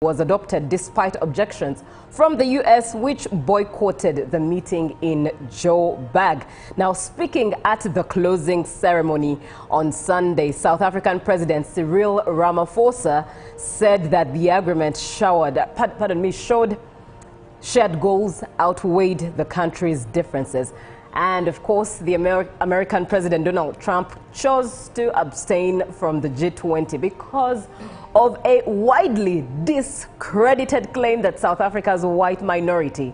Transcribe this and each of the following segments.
was adopted despite objections from the U.S., which boycotted the meeting in Joburg. Now, speaking at the closing ceremony on Sunday, South African President Cyril Ramaphosa said that the agreement showed shared goals outweighed the country's differences. And of course, the American President Donald Trump chose to abstain from the G20 because of a widely discredited claim that South Africa's white minority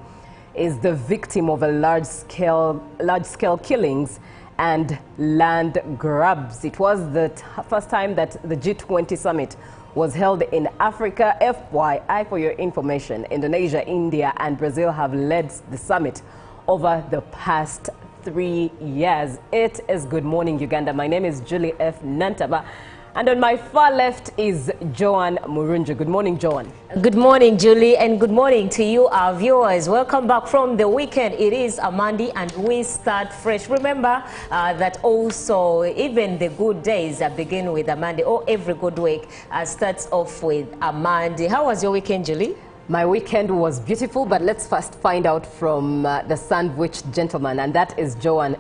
is the victim of a large-scale killings and land grabs. It was the first time that the G20 summit was held in Africa. FYI, for your information, Indonesia, India, and Brazil have led the summit over the past 3 years. It is Good Morning Uganda. My name is Julie F. Nantaba, and on my far left is Joan Murunja. Good morning, Joan. Good morning, Julie, and good morning to you, our viewers. Welcome back from the weekend. It is a Monday, and we start fresh. Remember that also even the good days begin with a Monday, or every good week starts off with a Monday. How was your weekend, Julie? My weekend was beautiful, but let's first find out from the sandwich gentleman, and that is Joan.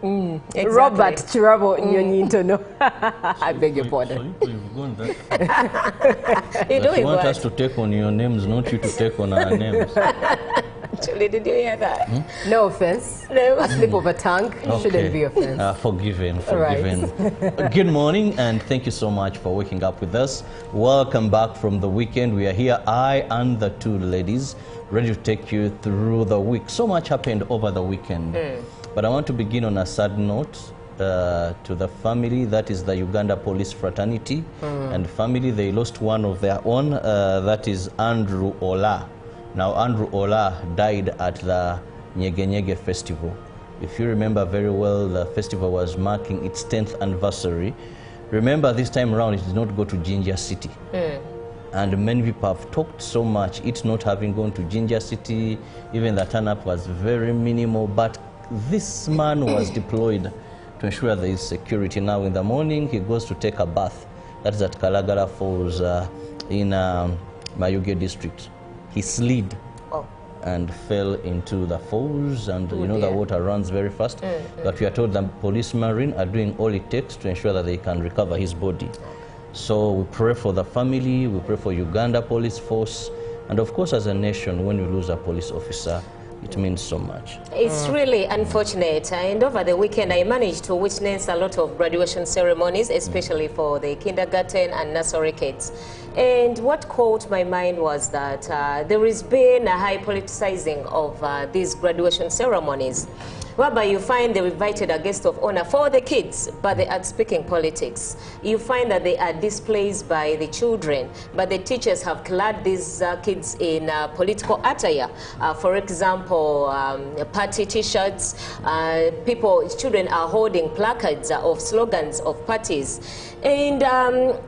Exactly. Robert Chirabo Nyonyintono. I beg your pardon. You've gone that. You want us to take on your names, not you to take on our names. Actually, did you hear that? No offense. No. A slip of a tongue shouldn't be offense. Forgiven. Right. Good morning, and thank you so much for waking up with us. Welcome back from the weekend. We are here, I and the two ladies, ready to take you through the week. So much happened over the weekend. But I want to begin on a sad note to the family, that is the Uganda police fraternity and family. They lost one of their own, that is Andrew Ola. Now, Andrew Ola died at the Nyege festival. If you remember very well, the festival was marking its 10th anniversary. Remember, this time around, it did not go to Jinja City. And many people have talked so much, it not having gone to Jinja City, even the turn-up was very minimal, but this man was deployed to ensure there is security. Now, in the morning, he goes to take a bath. That's at Kalagala Falls in Mayuge district. He slid and fell into the falls, and you know the water runs very fast. But we are told the police marine are doing all it takes to ensure that they can recover his body. So we pray for the family, we pray for Uganda Police Force, and of course as a nation, when we lose a police officer, it means so much. It's really unfortunate, and over the weekend I managed to witness a lot of graduation ceremonies, especially for the kindergarten and nursery kids. And what caught my mind was that there has been a high politicizing of these graduation ceremonies, whereby you find they invited a guest of honor for the kids, but they are speaking politics. You find that they are displaced by the children, but the teachers have clad these kids in political attire. For example, party t-shirts. Children are holding placards of slogans of parties. And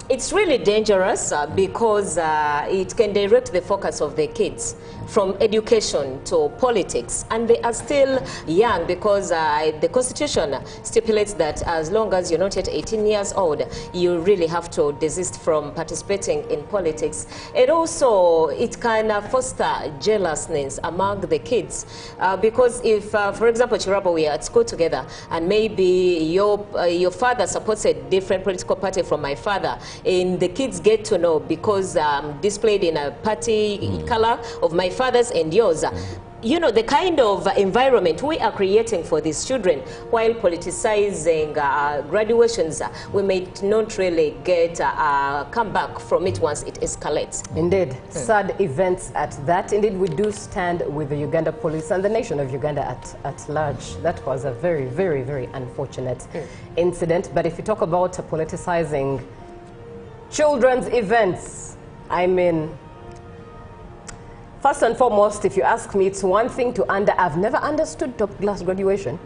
it's really dangerous because it can direct the focus of the kids from education to politics. And they are still young because the Constitution stipulates that as long as you're not yet 18 years old, you really have to desist from participating in politics. And also, it can foster jealousness among the kids. Because if, for example, Chirabo, we are at school together, and maybe your father supports a different political party from my father, and the kids get to know because displayed in a party color of my father's and yours. You know, the kind of environment we are creating for these children while politicizing graduations, we may not really get come back from it once it escalates. Indeed, sad events at that. Indeed, we do stand with the Uganda police and the nation of Uganda at large. That was a very, very, very unfortunate incident. But if you talk about politicizing children's events, I mean, first and foremost, if you ask me, it's one thing to I've never understood top class graduation.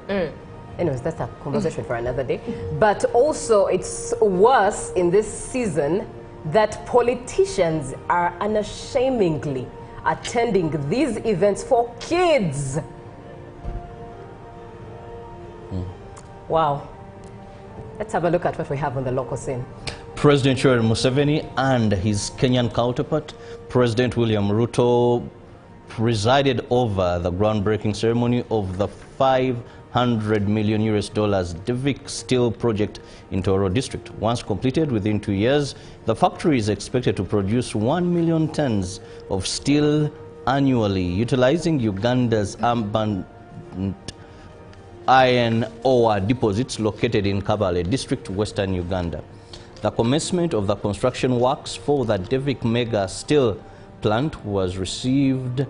Anyways, that's a conversation for another day. But also, it's worse in this season that politicians are unashamedly attending these events for kids. Wow. Let's have a look at what we have on the local scene. President Yoweri Museveni and his Kenyan counterpart, President William Ruto, presided over the groundbreaking ceremony of the $500 million Devik Steel project in Toro district. Once completed within 2 years, the factory is expected to produce 1 million tons of steel annually, utilizing Uganda's abundant iron ore deposits located in Kabale district, western Uganda. The commencement of the construction works for the Devik Mega Steel plant was received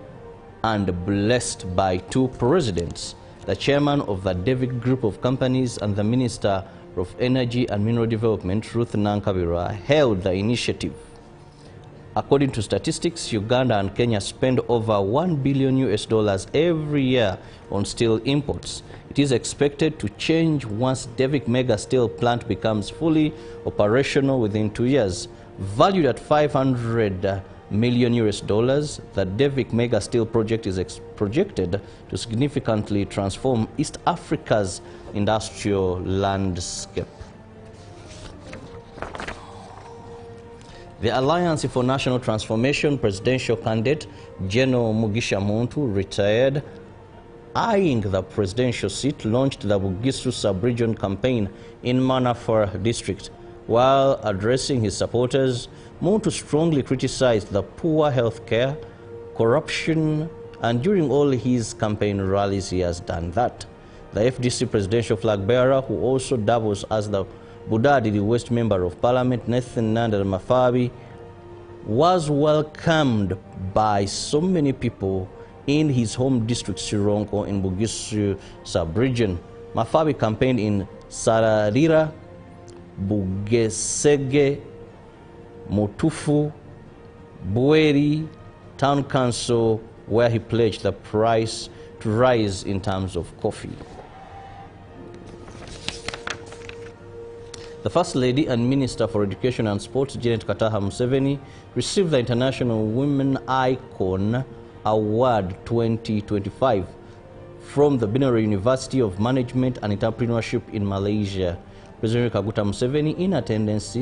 and blessed by two presidents, the chairman of the Devik Group of Companies and the Minister of Energy and Mineral Development, Ruth Nankabirwa, hailed the initiative. According to statistics, Uganda and Kenya spend over $1 billion every year on steel imports. It is expected to change once Devik Mega Steel plant becomes fully operational within 2 years. Valued at $500 million, the Devik Mega Steel project is projected to significantly transform East Africa's industrial landscape. The Alliance for National Transformation presidential candidate General Mugisha Muntu, retired, eyeing the presidential seat, launched the Bugisu sub-region campaign in Manafar district. While addressing his supporters, Muntu strongly criticized the poor health care, corruption, and during all his campaign rallies he has done that. The FDC presidential flag bearer, who also doubles as the Budadi, the West Member of Parliament, Nathan Nandal Mafabi, was welcomed by so many people in his home district, Sironko, in Bugisu sub-region. Mafabi campaigned in Sararira, Bugesege, Motufu, Bueri Town Council, where he pledged the price to rise in terms of coffee. The First Lady and Minister for Education and Sports, Janet Kataha Museveni, received the International Women Icon Award 2025 from the Binary University of Management and Entrepreneurship in Malaysia. President Kaguta Museveni, in attendance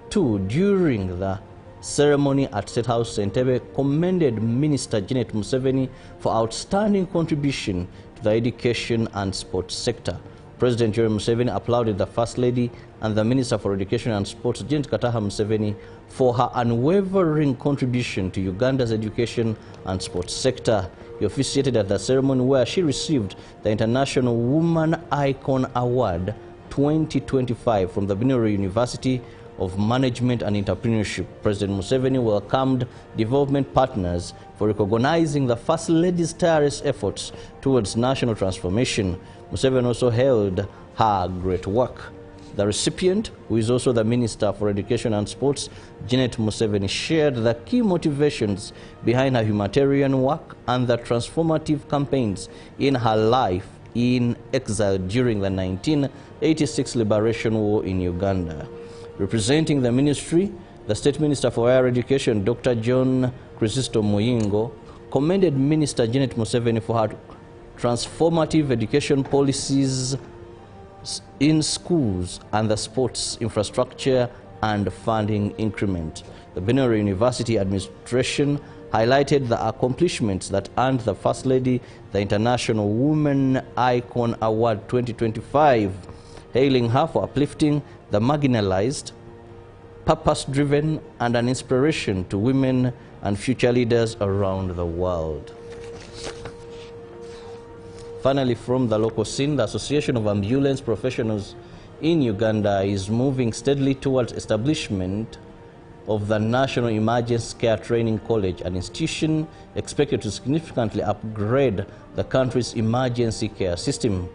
too during the ceremony at State House Entebbe, commended Minister Janet Museveni for outstanding contribution to the education and sports sector. President Yoweri Museveni applauded the First Lady and the Minister for Education and Sports, Janet Kataha Museveni, for her unwavering contribution to Uganda's education and sports sector. He officiated at the ceremony where she received the International Woman Icon Award 2025 from the Binary University of Management and Entrepreneurship. President Museveni welcomed development partners for recognizing the First Lady's tireless efforts towards national transformation. Museveni also hailed her great work. The recipient, who is also the Minister for Education and Sports, Janet Museveni, shared the key motivations behind her humanitarian work and the transformative campaigns in her life in exile during the 1986 Liberation War in Uganda. Representing the ministry, the State Minister for Higher Education, Dr. John Chrisisto Muyingo, commended Minister Janet Museveni for her transformative education policies in schools and the sports infrastructure and funding increment. The Binary University administration highlighted the accomplishments that earned the First Lady the International Women Icon Award 2025, hailing her for uplifting the marginalized, purpose-driven, and an inspiration to women and future leaders around the world. Finally, from the local scene, the Association of Ambulance Professionals in Uganda is moving steadily towards establishment of the National Emergency Care Training College, an institution expected to significantly upgrade the country's emergency care system.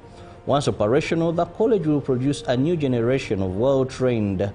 Once operational, the college will produce a new generation of well-trained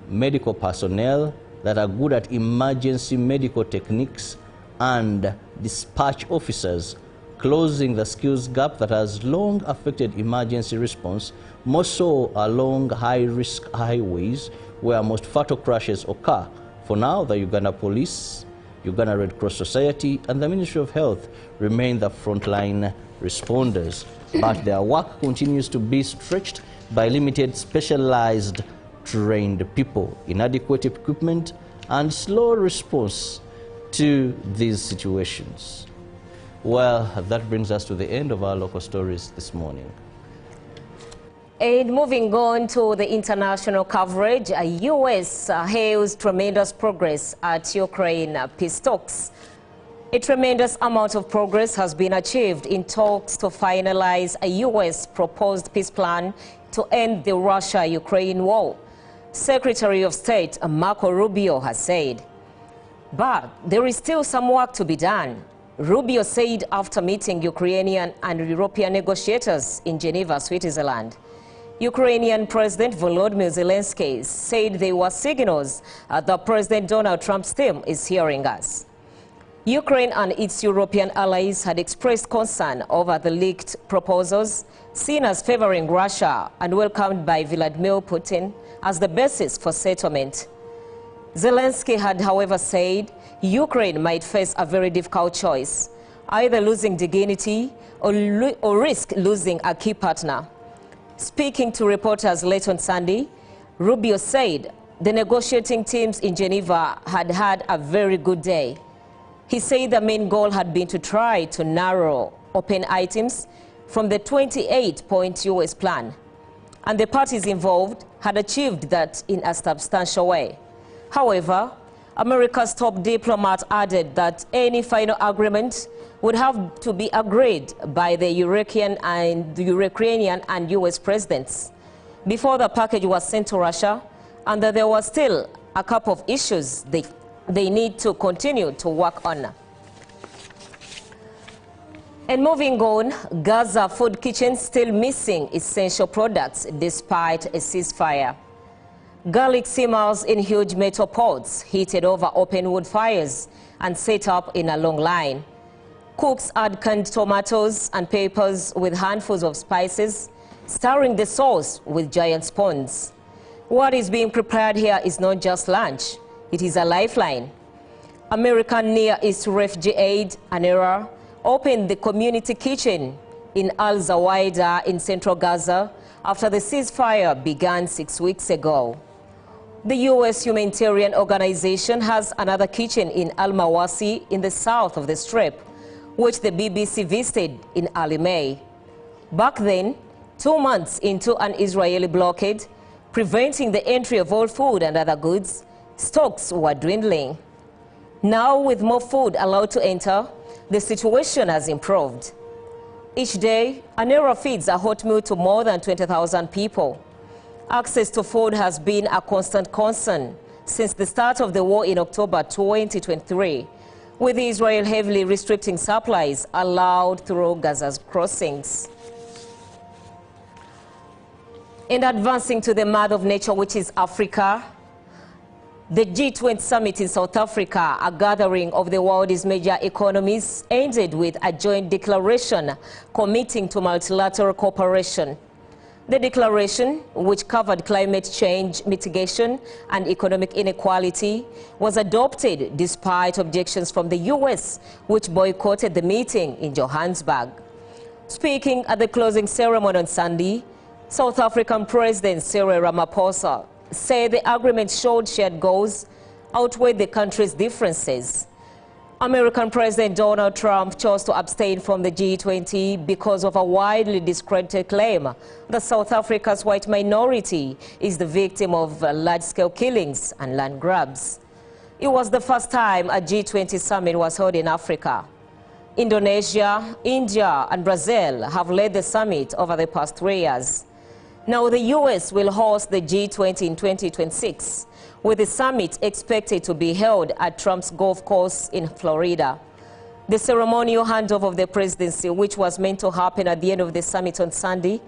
medical personnel that are good at emergency medical techniques and dispatch officers, closing the skills gap that has long affected emergency response, more so along high-risk highways where most fatal crashes occur. For now, the Uganda Police, Uganda Red Cross Society, and the Ministry of Health remain the frontline responders, but their work continues to be stretched by limited specialized trained people, inadequate equipment, and slow response to these situations. Well, that brings us to the end of our local stories this morning. And moving on to the international coverage, U.S. hails tremendous progress at Ukraine peace talks. A tremendous amount of progress has been achieved in talks to finalize a U.S. proposed peace plan to end the Russia-Ukraine war, Secretary of State Marco Rubio has said. But there is still some work to be done. Rubio said after meeting Ukrainian and European negotiators in Geneva, Switzerland. Ukrainian President Volodymyr Zelensky said there were signals that President Donald Trump's team is hearing us. Ukraine and its European allies had expressed concern over the leaked proposals, seen as favoring Russia and welcomed by Vladimir Putin as the basis for settlement. Zelensky had, however, said Ukraine might face a very difficult choice, either losing dignity or risk losing a key partner. Speaking to reporters late on Sunday, Rubio said the negotiating teams in Geneva had had a very good day. He said the main goal had been to try to narrow open items from the 28-point U.S. plan, and the parties involved had achieved that in a substantial way. However, America's top diplomat added that any final agreement would have to be agreed by the Ukrainian and U.S. presidents before the package was sent to Russia, and that there were still a couple of issues they need to continue to work on. And moving on, Gaza food kitchens still missing essential products despite a ceasefire. Garlic simmers in huge metal pots heated over open wood fires and set up in a long line. Cooks add canned tomatoes and peppers with handfuls of spices, stirring the sauce with giant spoons. What is being prepared here is not just lunch, it is a lifeline. American Near East Refugee Aid, ANERA, opened the community kitchen in Al Zawaida in central Gaza after the ceasefire began 6 weeks ago. The U.S. humanitarian organization has another kitchen in Al Mawasi in the south of the Strip, which the BBC visited in early May. Back then, 2 months into an Israeli blockade, preventing the entry of all food and other goods, stocks were dwindling. Now, with more food allowed to enter, the situation has improved. Each day, ANERA feeds a hot meal to more than 20,000 people. Access to food has been a constant concern since the start of the war in October 2023, with Israel heavily restricting supplies allowed through Gaza's crossings. And advancing to the mother of nature, which is Africa, the G20 summit in South Africa, a gathering of the world's major economies, ended with a joint declaration committing to multilateral cooperation. The declaration, which covered climate change mitigation and economic inequality, was adopted despite objections from the U.S., which boycotted the meeting in Johannesburg. Speaking at the closing ceremony on Sunday, South African President Cyril Ramaphosa said the agreement showed shared goals outweighed the country's differences. American President Donald Trump chose to abstain from the G20 because of a widely discredited claim that South Africa's white minority is the victim of large-scale killings and land grabs. It was the first time a G20 summit was held in Africa. Indonesia, India, and Brazil have led the summit over the past 3 years. Now, the U.S. will host the G20 in 2026, with the summit expected to be held at Trump's golf course in Florida. The ceremonial handoff of the presidency, which was meant to happen at the end of the summit on Sunday,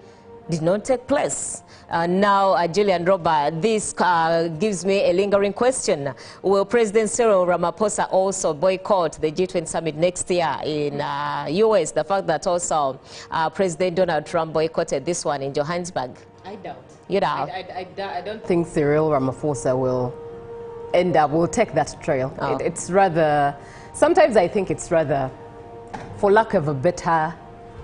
did not take place. Now, Julian Robert, this gives me a lingering question. Will President Cyril Ramaphosa also boycott the G20 summit next year in U.S., the fact that also President Donald Trump boycotted this one in Johannesburg? I doubt. You doubt? I don't think Cyril Ramaphosa will take that trail. Oh. It's rather, sometimes I think it's rather, for lack of a better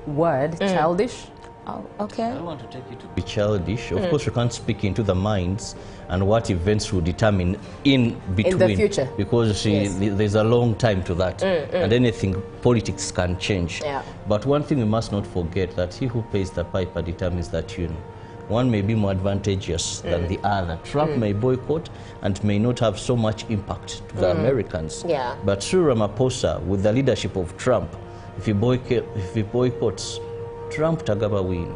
word, childish. Oh, okay. I don't want to take you to be childish. Of course, we can't speak into the minds and what events will determine in between. In the future. Because you see, Yes. there's a long time to that. And anything, politics can change. Yeah. But one thing we must not forget, that he who pays the piper determines the tune. One may be more advantageous than the other. Trump may boycott and may not have so much impact to the Americans. Yeah. But Cyril Ramaphosa, with the leadership of Trump, if he boycotts, Trump tagaba win.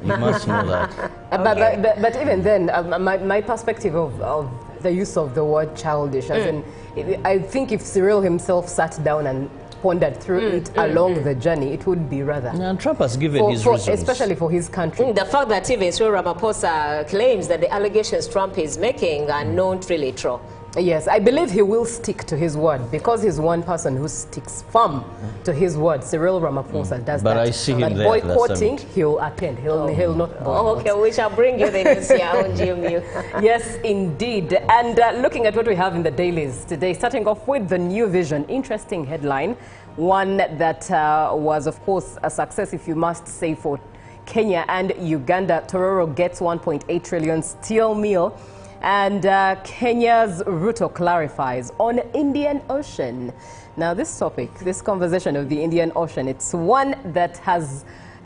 You must know that. But even then, my perspective of the use of the word childish, as in, I think if Cyril himself sat down and pondered through it along the journey, it would be rather. And Trump has given his reasons. Especially for his country. The fact that even Cyril Ramaphosa claims that the allegations Trump is making are not really true. Yes, I believe he will stick to his word because he's one person who sticks firm to his word. Cyril Ramaphosa does But that. I see him but there at the boycotting, summit. he'll attend. He'll not boycott. Oh, okay, we shall bring you the news here on GMU. Yes, indeed. And looking at what we have in the dailies today, starting off with the New Vision, interesting headline, one that was, of course, a success, if you must say, for Kenya and Uganda. Tororo gets 1.8 trillion steel mill. And Kenya's Ruto clarifies on Indian Ocean. Now, this topic, this conversation of the Indian Ocean, it's one that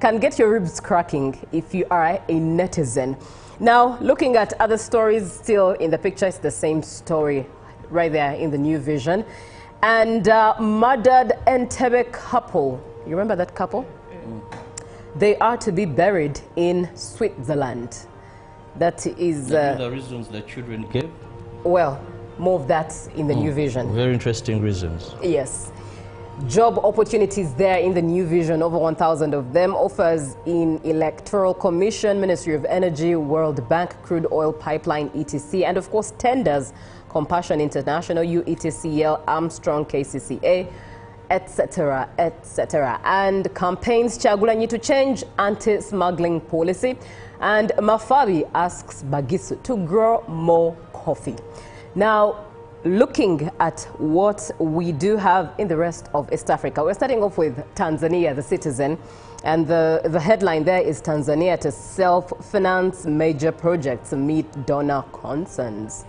can get your ribs cracking if you are a netizen. Now, looking at other stories still in the picture, it's the same story right there in the New Vision. And murdered Entebbe couple. You remember that couple? They are to be buried in Switzerland. That is... the reasons the children gave? Well, more of that in the New Vision. Very interesting reasons. Yes. Job opportunities there in the New Vision, over 1,000 of them. Offers in Electoral Commission, Ministry of Energy, World Bank, Crude Oil Pipeline, ETC, and of course tenders, Compassion International, UETCL, Armstrong, KCCA, etc., etc. And campaigns, Chagulanyi to change anti-smuggling policy. And Mafabi asks Bagisu to grow more coffee. Now, looking at what we do have in the rest of East Africa, we're starting off with Tanzania, the Citizen. And the headline there is Tanzania to self-finance major projects amid donor concerns.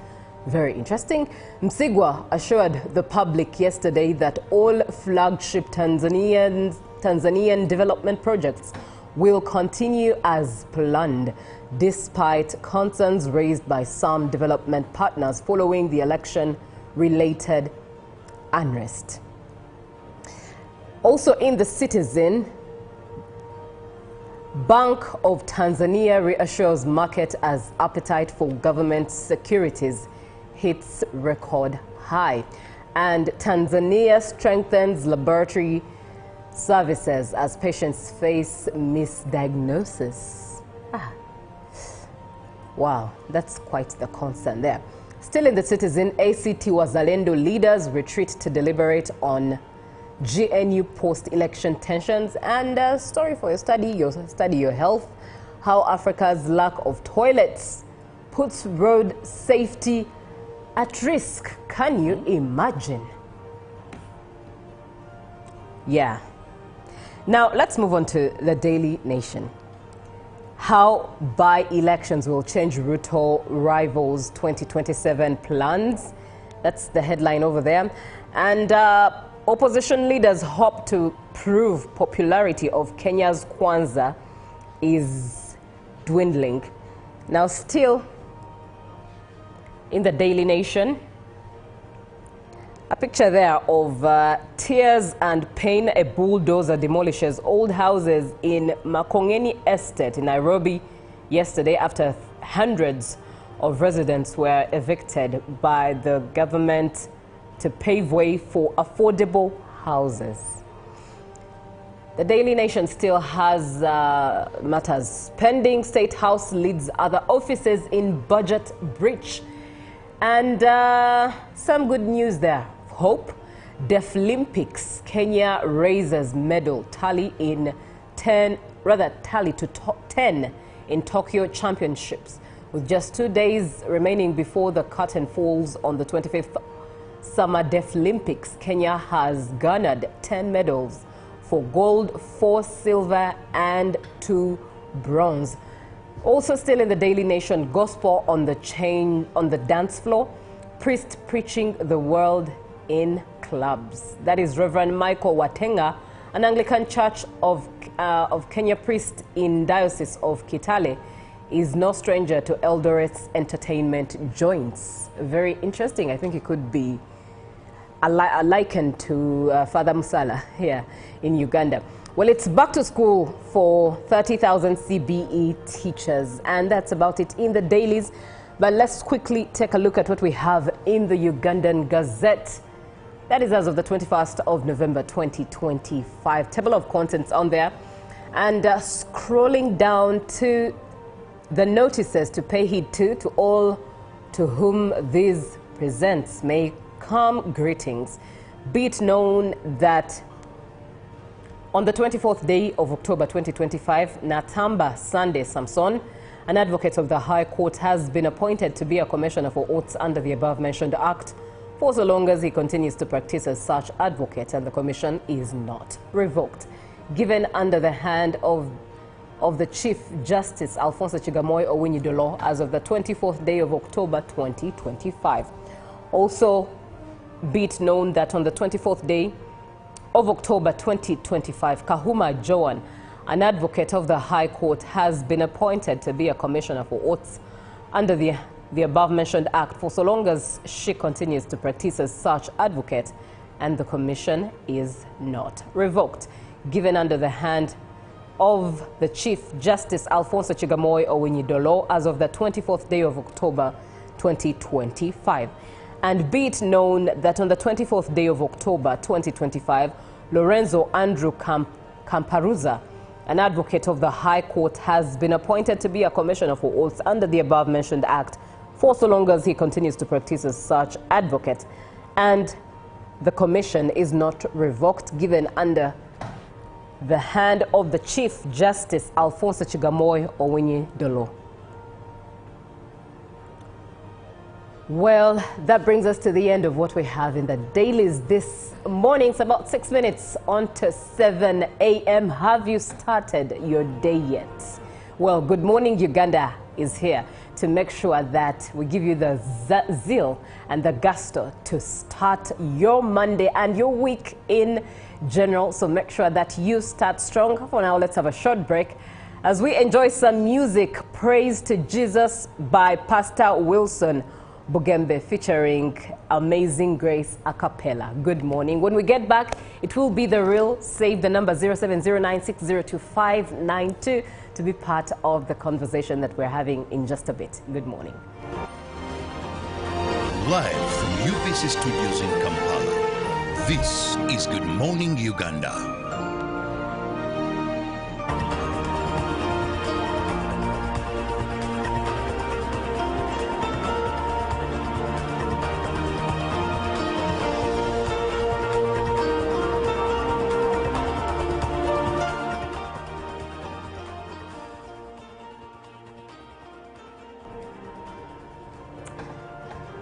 Very interesting. Msigwa assured the public yesterday that all flagship Tanzanian development projects will continue as planned, despite concerns raised by some development partners following the election-related unrest. Also in the Citizen, Bank of Tanzania reassures market as appetite for government securities hits record high. And Tanzania strengthens laboratory services as patients face misdiagnosis. Wow, that's quite the concern there. Still in the Citizen, ACT Wazalendo leaders retreat to deliberate on GNU post-election tensions. And a story for your study your health, how Africa's lack of toilets puts road safety at risk. Can you imagine? Yeah. Now, let's move on to the Daily Nation. How by-elections will change Ruto rivals' 2027 plans. That's the headline over there. And opposition leaders hope to prove popularity of Kenya's Kwanzaa is dwindling. Now, still in the Daily Nation, a picture there of tears and pain. A bulldozer demolishes old houses in Makongeni Estate in Nairobi yesterday after hundreds of residents were evicted by the government to pave way for affordable houses. The Daily Nation still has matters pending. State House leads other offices in budget breach. And some good news there. Hope. Deaflympics. Kenya raises medal tally to 10 in Tokyo Championships. With just 2 days remaining before the curtain falls on the 25th Summer Deaflympics, Kenya has garnered 10 medals, 4 gold, 4 silver, and 2 bronze. Also still in the Daily Nation, gospel on the dance floor, priest preaching the world in clubs. That is Reverend Michael Watenga, an Anglican Church of Kenya priest in Diocese of Kitale, is no stranger to Eldoret's entertainment joints. Very interesting. I think it could be a liken to Father Musala here in Uganda. Well, it's back to school for 30,000 CBE teachers, and that's about it in the dailies. But let's quickly take a look at what we have in the Ugandan Gazette. That is as of the 21st of November 2025. Table of contents on there. And scrolling down to the notices to pay heed to all to whom these presents may come greetings. Be it known that on the 24th day of October 2025, Natamba Sunday Samson, an advocate of the High Court, has been appointed to be a commissioner for oaths under the above-mentioned act for so long as he continues to practice as such advocate, and the commission is not revoked. Given under the hand of the Chief Justice Alfonso Chigamoy Owinyi-Dolo as of the 24th day of October 2025. Also, be it known that on the 24th day of October 2025, Kahuma Joan, an advocate of the High Court, has been appointed to be a commissioner for oaths under the above-mentioned act for so long as she continues to practice as such advocate, and the commission is not revoked. Given under the hand of the Chief Justice Alfonso Chigamoy Owinyi-Dolo as of the 24th day of October 2025. And be it known that on the 24th day of October 2025, Lorenzo Andrew Camparuza, an advocate of the High Court, has been appointed to be a commissioner for oaths under the above-mentioned act for so long as he continues to practice as such advocate, and the commission is not revoked, given under the hand of the Chief Justice Alfonso Chigamoy Owinyi-Dolo. Well, that brings us to the end of what we have in the dailies this morning. It's about 6 minutes on to 7 a.m. Have you started your day yet? Well, Good Morning Uganda is here to make sure that we give you the zeal and the gusto to start your Monday and your week in general. So make sure that you start strong. For now, let's have a short break as we enjoy some music. Praise to Jesus by Pastor Wilson Bugembe featuring Amazing Grace a cappella. Good morning. When we get back, it will be The Real. Save the number 0709602592 to be part of the conversation that we're having in just a bit. Good morning. Live from UBC Studios in Kampala, this is Good Morning Uganda.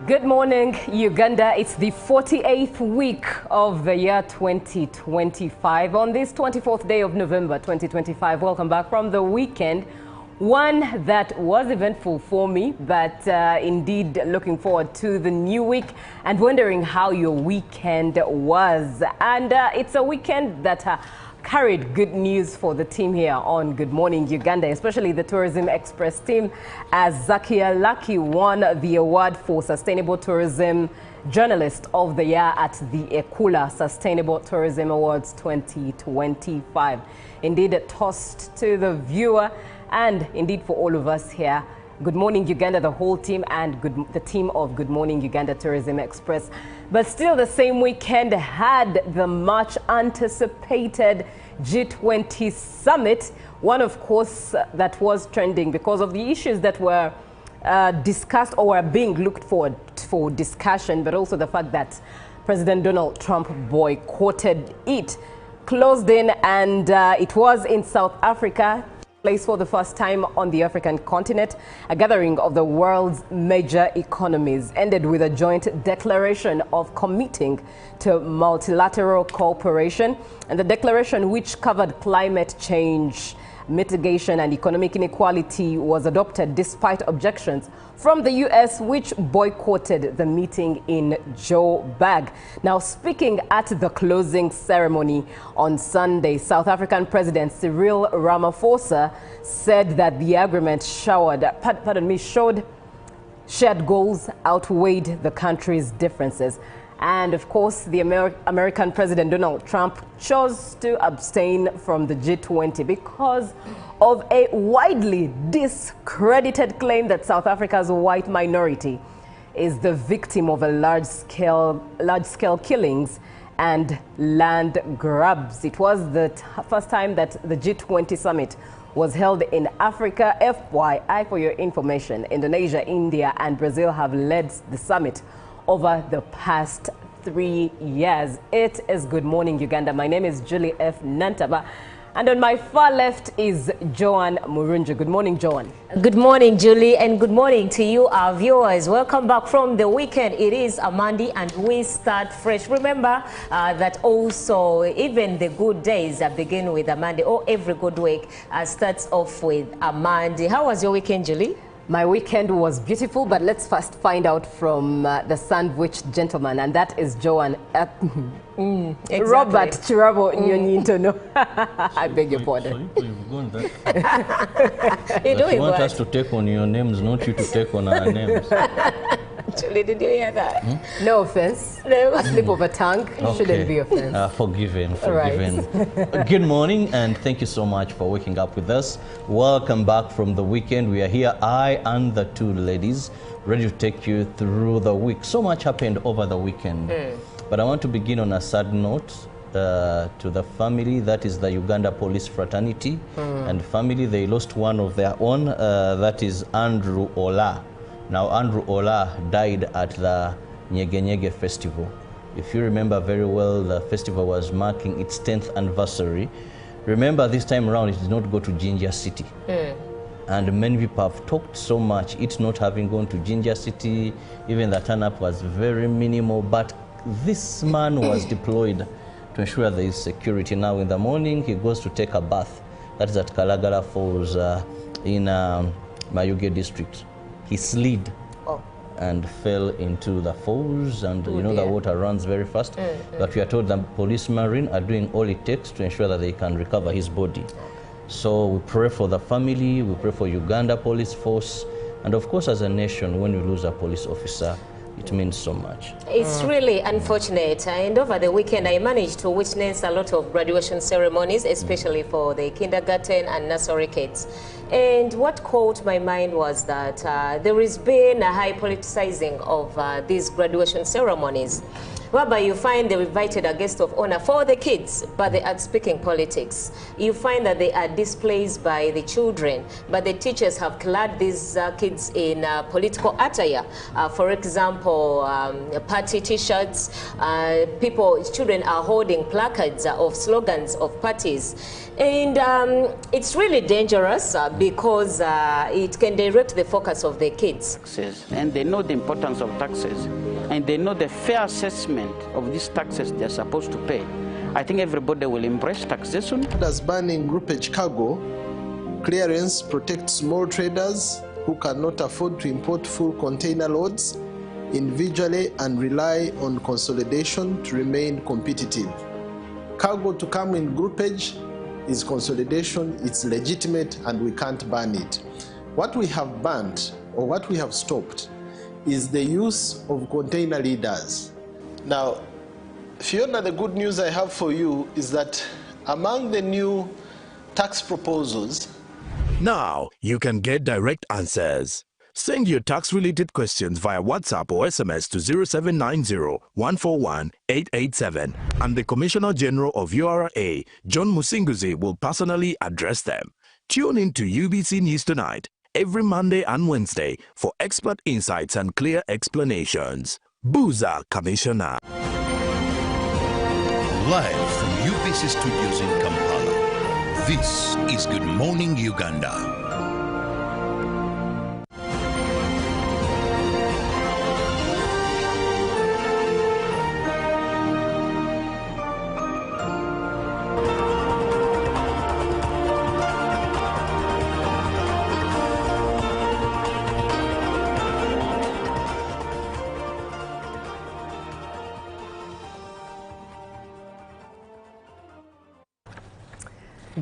Good morning, Uganda. It's the 48th week of the year 2025. On this 24th day of November 2025, welcome back from the weekend. One that was eventful for me, but indeed looking forward to the new week and wondering how your weekend was. And it's a weekend that carried good news for the team here on Good Morning Uganda, especially the Tourism Express team, as Zakia Lucky won the award for Sustainable Tourism Journalist of the Year at the Ekula Sustainable Tourism Awards 2025. Indeed, a toast to the viewer and indeed for all of us here. Good Morning Uganda, the whole team, and the team of Good Morning Uganda Tourism Express. But still, the same weekend had the much anticipated G20 summit, one of course that was trending because of the issues that were discussed or were being looked forward for discussion, but also the fact that President Donald Trump boycotted it. Closed in, and it was in South Africa, place for the first time on the African continent. A gathering of the world's major economies ended with a joint declaration of committing to multilateral cooperation, and the declaration, which covered climate change mitigation and economic inequality was adopted despite objections from the U.S., which boycotted the meeting in Joburg. Now, speaking at the closing ceremony on Sunday, South African President Cyril Ramaphosa said that the agreement showed shared goals outweighed the country's differences. And of course, the American President Donald Trump chose to abstain from the G20 because of a widely discredited claim that South Africa's white minority is the victim of a large-scale killings and land grabs. It was the first time that the G20 summit was held in Africa. FYI, for your information, Indonesia, India, and Brazil have led the summit over the past 3 years. It is Good Morning Uganda. My name is Julie F. Nantaba. And on my far left is Joan Murunja. Good morning, Joan. Good morning, Julie, and good morning to you, our viewers. Welcome back from the weekend. It is a Monday and we start fresh. Remember that also even the good days begin with a Monday, or every good week starts off with a Monday. How was your weekend, Julie? My weekend was beautiful, but let's first find out from the sandwich gentleman, and that is Joan. Exactly. Robert Chirabo Nyonyintono. I beg your pardon. You've gone that. You want us to take on your names, not you to take on our names. Julie, did you hear that? No offense. No. A slip of a tongue shouldn't be offense. Forgiven. Right. Good morning, and thank you so much for waking up with us. Welcome back from the weekend. We are here, I and the two ladies, ready to take you through the week. So much happened over the weekend. But I want to begin on a sad note to the family, that is the Uganda police fraternity and family. They lost one of their own, that is Andrew Ola. Now, Andrew Ola died at the Nyege festival. If you remember very well, the festival was marking its 10th anniversary. Remember, this time around, it did not go to Jinja City. And many people have talked so much, it not having gone to Jinja City, even the turn-up was very minimal, but this man was deployed to ensure there is security. Now, in the morning, he goes to take a bath. That is at Kalagala Falls in Mayuge district. He slid and fell into the falls, and you know the water runs very fast. But we are told the police marine are doing all it takes to ensure that they can recover his body. So we pray for the family, we pray for Uganda Police Force, and of course as a nation, when we lose a police officer, it means so much. It's really unfortunate, and over the weekend I managed to witness a lot of graduation ceremonies, especially for the kindergarten and nursery kids. And what caught my mind was that there has been a high politicizing of these graduation ceremonies, whereby you find they invited a guest of honor for the kids, but they are speaking politics. You find that they are displaced by the children, but the teachers have clad these kids in political attire. For example, party t-shirts. Children are holding placards of slogans of parties. And it's really dangerous because it can direct the focus of the kids. And they know the importance of taxes, and they know the fair assessment of these taxes they're supposed to pay. I think everybody will embrace taxation. As banning groupage cargo clearance protects small traders who cannot afford to import full container loads individually and rely on consolidation to remain competitive. Cargo to come in groupage is consolidation, it's legitimate, and we can't ban it. What we have banned, or what we have stopped, is the use of container leaders. Now, Fiona, the good news I have for you is that among the new tax proposals, now you can get direct answers. Send your tax-related questions via WhatsApp or SMS to 0790-141-887, and the Commissioner General of URA, John Musinguzi, will personally address them. Tune in to UBC News Tonight every Monday and Wednesday for expert insights and clear explanations. Buza Commissioner. Live from UBC Studios in Kampala, this is Good Morning Uganda.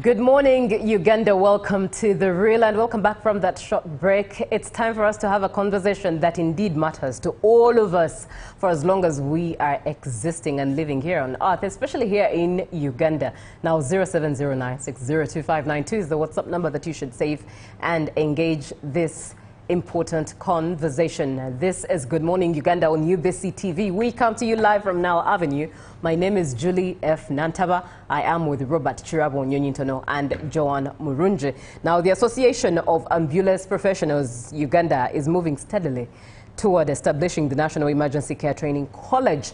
Good morning, Uganda. Welcome to The Real and welcome back from that short break. It's time for us to have a conversation that indeed matters to all of us for as long as we are existing and living here on earth, especially here in Uganda. Now, 0709602592 is the WhatsApp number that you should save and engage this important conversation. This is Good Morning Uganda on UBC TV. We come to you live from Nile Avenue. My name is Julie F. Nantaba. I am with Robert Chirabo Nyonyintono and Joan Murunji. Now, the Association of Ambulance Professionals Uganda is moving steadily toward establishing the National Emergency Care Training College,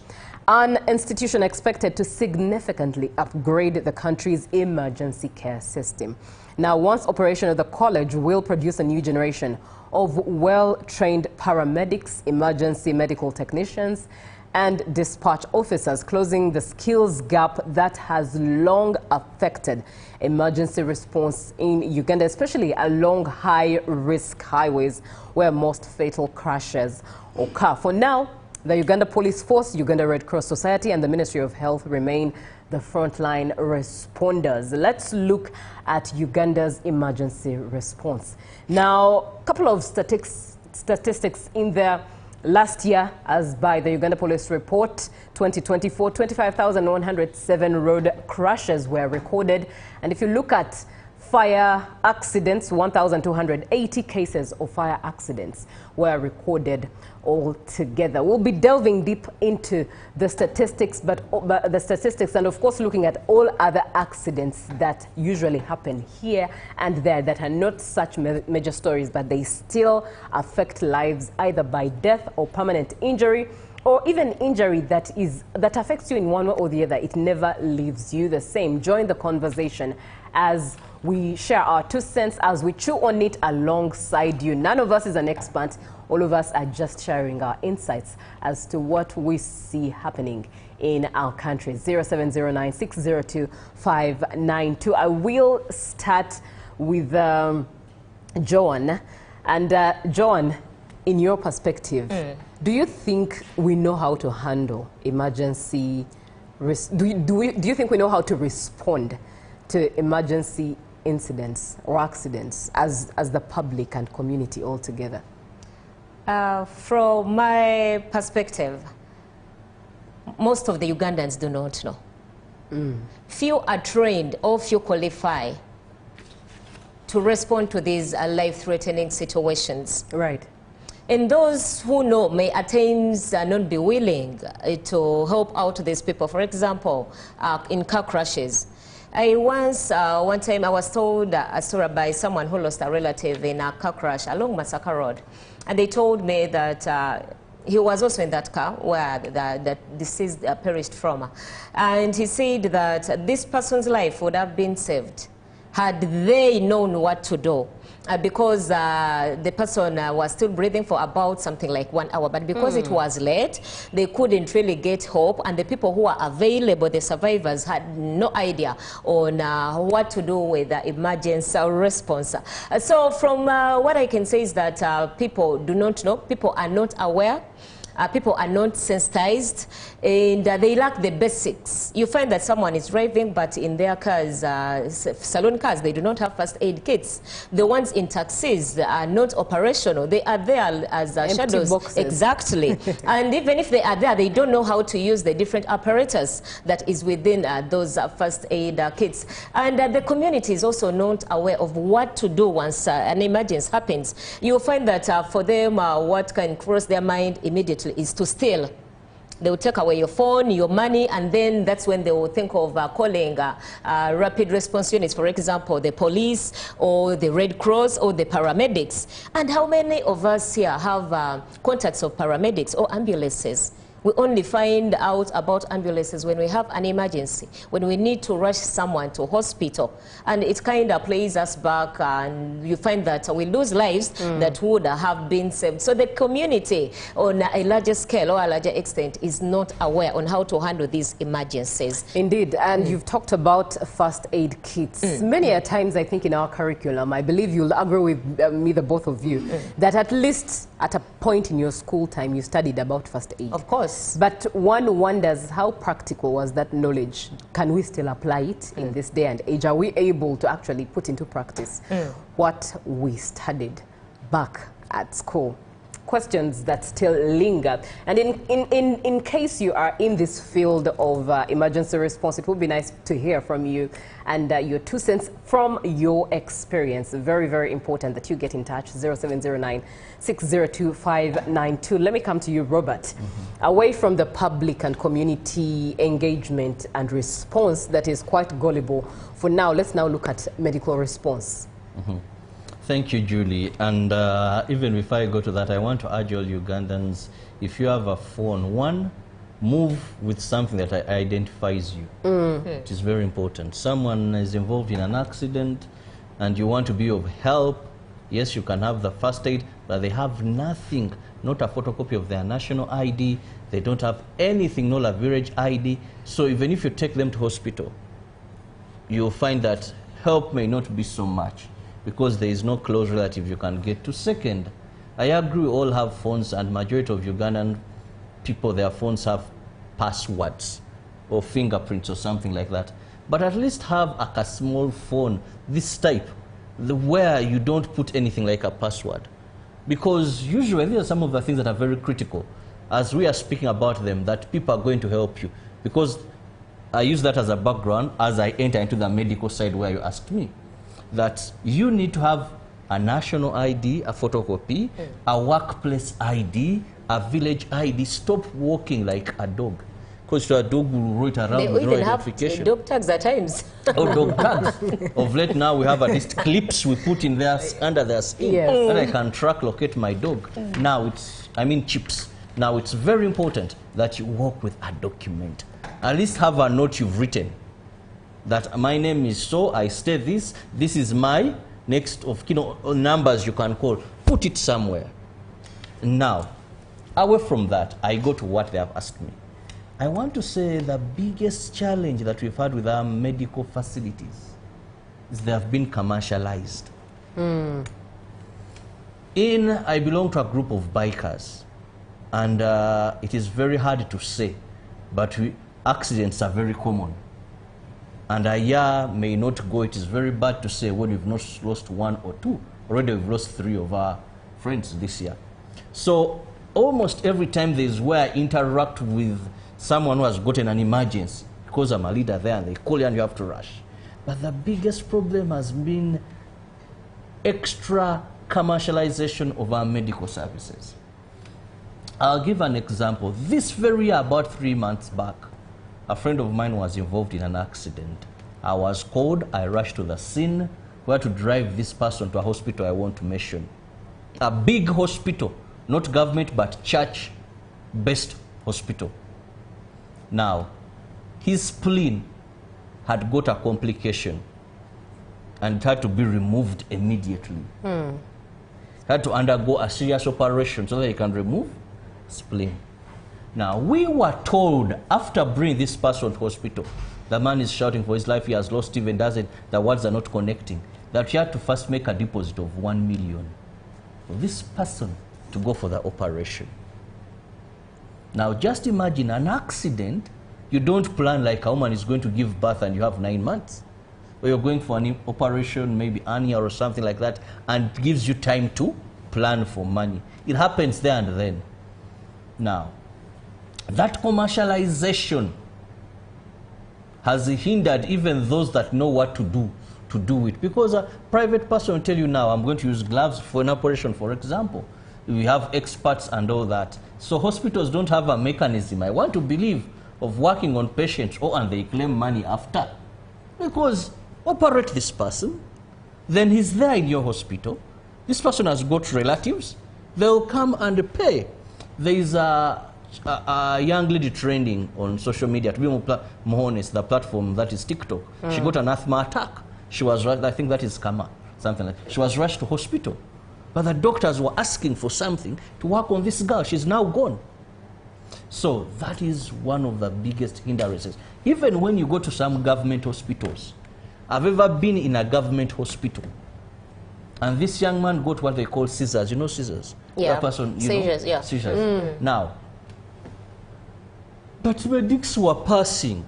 an institution expected to significantly upgrade the country's emergency care system. Now, once operational, the college will produce a new generation of well-trained paramedics, emergency medical technicians, and dispatch officers, closing the skills gap that has long affected emergency response in Uganda, especially along high-risk highways where most fatal crashes occur. For now, the Uganda Police Force, Uganda Red Cross Society, and the Ministry of Health remain the frontline responders. Let's look at Uganda's emergency response. Now, a couple of statistics in there. Last year, as by the Uganda Police Report 2024, 25,107 road crashes were recorded. And if you look at fire accidents, 1,280 cases of fire accidents were recorded altogether. We'll be delving deep into the statistics, but and of course looking at all other accidents that usually happen here and there that are not such major stories, but they still affect lives either by death or permanent injury, or even injury that affects you in one way or the other. It never leaves you the same. Join the conversation as we share our 2 cents, as we chew on it alongside you. None of us is an expert. All of us are just sharing our insights as to what we see happening in our country. 0709602592. I will start with Joan. And Joan, in your perspective, do you think we know how to handle emergency? Do you think we know how to respond to emergency incidents or accidents as the public and community all together? From my perspective, most of the Ugandans do not know. Few are trained or few qualify to respond to these life-threatening situations. Right. And those who know may at times not be willing to help out these people. For example, in car crashes. One time I was told a story by someone who lost a relative in a car crash along Masaka Road. And they told me that he was also in that car where the deceased perished from. And he said that this person's life would have been saved had they known what to do. Because the person was still breathing for about something like 1 hour. But because it was late, they couldn't really get hope. And the people who were available, the survivors, had no idea on what to do with the emergency response. So from what I can say is that people do not know, people are not aware. People are not sensitized, and they lack the basics. You find that someone is driving, but in their cars, saloon cars, they do not have first aid kits. The ones in taxis are not operational. They are there as shadows. Boxes. Exactly. And even if they are there, they don't know how to use the different apparatus that is within those first aid kits. And the community is also not aware of what to do once an emergency happens. You'll find that for them, what can cross their mind immediately is to steal. They will take away your phone, your money, and then that's when they will think of calling rapid response units, for example, the police or the Red Cross or the paramedics. And how many of us here have contacts of paramedics or ambulances? We only find out about ambulances when we have an emergency, when we need to rush someone to hospital. And it kind of plays us back, and you find that we lose lives that would have been saved. So the community on a larger scale or a larger extent is not aware on how to handle these emergencies. Indeed, and you've talked about first aid kits. Many a times I think in our curriculum, I believe you'll agree with me, the both of you, that at least at a point in your school time you studied about first aid. Of course. course. But one wonders, how practical was that knowledge? Can we still apply it in this day and age? Are we able to actually put into practice what we studied back at school? Questions that still linger. And in case you are in this field of emergency response, it would be nice to hear from you and your 2 cents from your experience. Very, very important that you get in touch. 0709-602-592. Let me come to you, Robert. Away from the public and community engagement and response that is quite gullible, for now, let's now look at medical response. Thank you, Julie. And even before I go to that, I want to urge all Ugandans, if you have a phone, one, move with something that identifies you. It is very important. Someone is involved in an accident and you want to be of help. Yes, you can have the first aid, but they have nothing, not a photocopy of their national ID. They don't have anything, no leverage ID. So even if you take them to hospital, you'll find that help may not be so much, because there is no close relative you can get to. Second, I agree we all have phones, and majority of Ugandan people, their phones have passwords or fingerprints or something like that. But at least have a small phone, this type, where you don't put anything like a password. Because usually these are some of the things that are very critical, as we are speaking about them, that people are going to help you. Because I use that as a background as I enter into the medical side where you asked me. That you need to have a national ID, a photocopy, a workplace ID, a village ID. Stop walking like a dog. Because a dog will roll it around with no identification. They even have dog tags at times. Oh, dog tags. Of late now we have at least clips we put in their, under their skin. And I can track, locate my dog. Now it's, I mean chips. Now it's very important that you walk with a document. At least have a note you've written. That my name is so, I stay this is my next of numbers you can call. Put it somewhere. Now, away from that, I go to what they have asked me. I want to say the biggest challenge that we've had with our medical facilities is they have been commercialized. I belong to a group of bikers, and it is very hard to say, but accidents are very common. And a year may not go. It is very bad to say when we've not lost 1 or 2. Already we've lost 3 of our friends this year. So almost every time there is where I interact with someone who has gotten an emergency, because I'm a leader there and they call you and you have to rush. But the biggest problem has been extra commercialization of our medical services. I'll give an example. This very year, about 3 months back, a friend of mine was involved in an accident. I was called, I rushed to the scene, where to drive this person to a hospital I want to mention. A big hospital, not government, but church-based hospital. Now, his spleen had got a complication and it had to be removed immediately. Had to undergo a serious operation so that he can remove spleen. Now, we were told after bringing this person to hospital, the man is shouting for his life, he has lost, even doesn't, the words are not connecting, that he had to first make a deposit of 1 million for this person to go for the operation. Now, just imagine an accident. You don't plan like a woman is going to give birth and you have 9 months. Or you're going for an operation, maybe hernia or something like that, and it gives you time to plan for money. It happens there and then. Now, that commercialization has hindered even those that know what to do it. Because a private person will tell you now, I'm going to use gloves for an operation, for example. We have experts and all that. So hospitals don't have a mechanism, I want to believe, of working on patients, and they claim money after. Because operate this person, then he's there in your hospital. This person has got relatives. They'll come and pay. There is a young lady trending on social media, to be more honest, the platform that is TikTok. She got an asthma attack. She was rushed, I think that is Kama, something like that. She was rushed to hospital. But the doctors were asking for something to work on this girl. She's now gone. So that is one of the biggest hindrances. Even when you go to some government hospitals, I've ever been in a government hospital, and this young man got what they call scissors. You know scissors? Yeah. That person, seizures, yeah. Seizures. Now, But medics were passing.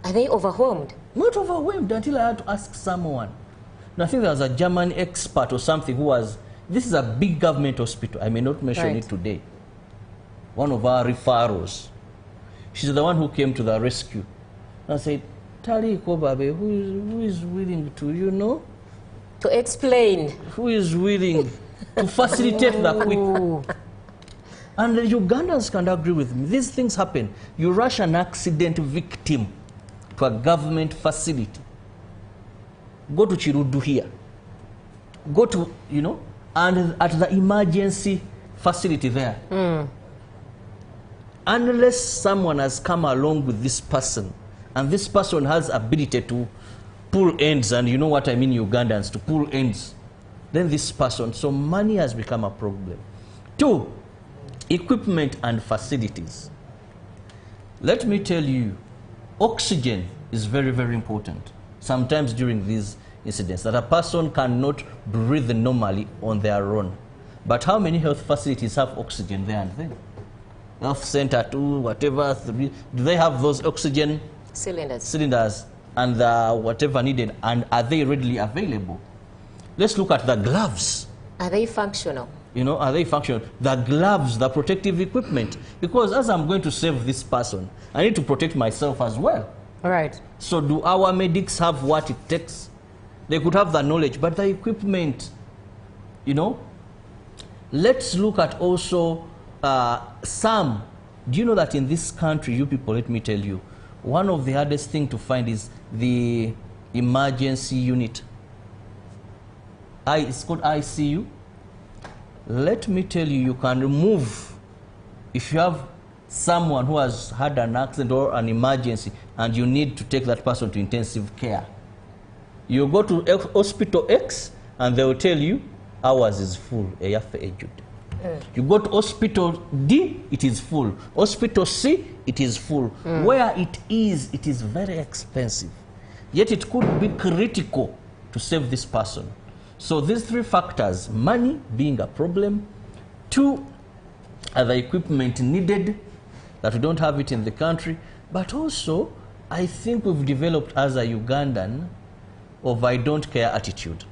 Are they overwhelmed? Not overwhelmed until I had to ask someone. And I think there was a German expert or something who was, this is a big government hospital. I may not mention it today. One of our referrals. She's the one who came to the rescue. And I said, Tali Kobabe, who is willing to, you know? To explain. Who is willing to facilitate the quick? And the Ugandans can agree with me. These things happen. You rush an accident victim to a government facility. Go to Chirudu here. Go to, you know, and at the emergency facility there. Unless someone has come along with this person, and this person has ability to pull ends, and you know what I mean, Ugandans, to pull ends, then this person, so money has become a problem. 2, equipment and facilities. Let me tell you, oxygen is very, very important. Sometimes during these incidents, that a person cannot breathe normally on their own. But how many health facilities have oxygen there and then? Health center 2, whatever, 3, do they have those oxygen cylinders and whatever needed, and are they readily available? Let's look at the gloves. Are they functional? You know, are they functional? The gloves, the protective equipment. Because as I'm going to save this person, I need to protect myself as well. All right. So do our medics have what it takes? They could have the knowledge, but the equipment, you know? Let's look at also some. Do you know that in this country, you people, let me tell you, one of the hardest things to find is the emergency unit. It's called ICU. Let me tell you, you can remove, if you have someone who has had an accident or an emergency and you need to take that person to intensive care. You go to hospital X and they will tell you, ours is full. You go to hospital D, it is full. Hospital C, it is full. Where it is very expensive. Yet it could be critical to save this person. So these 3 factors, money being a problem, 2, are the equipment needed, that we don't have it in the country, but also I think we've developed as a Ugandan of I don't care attitude.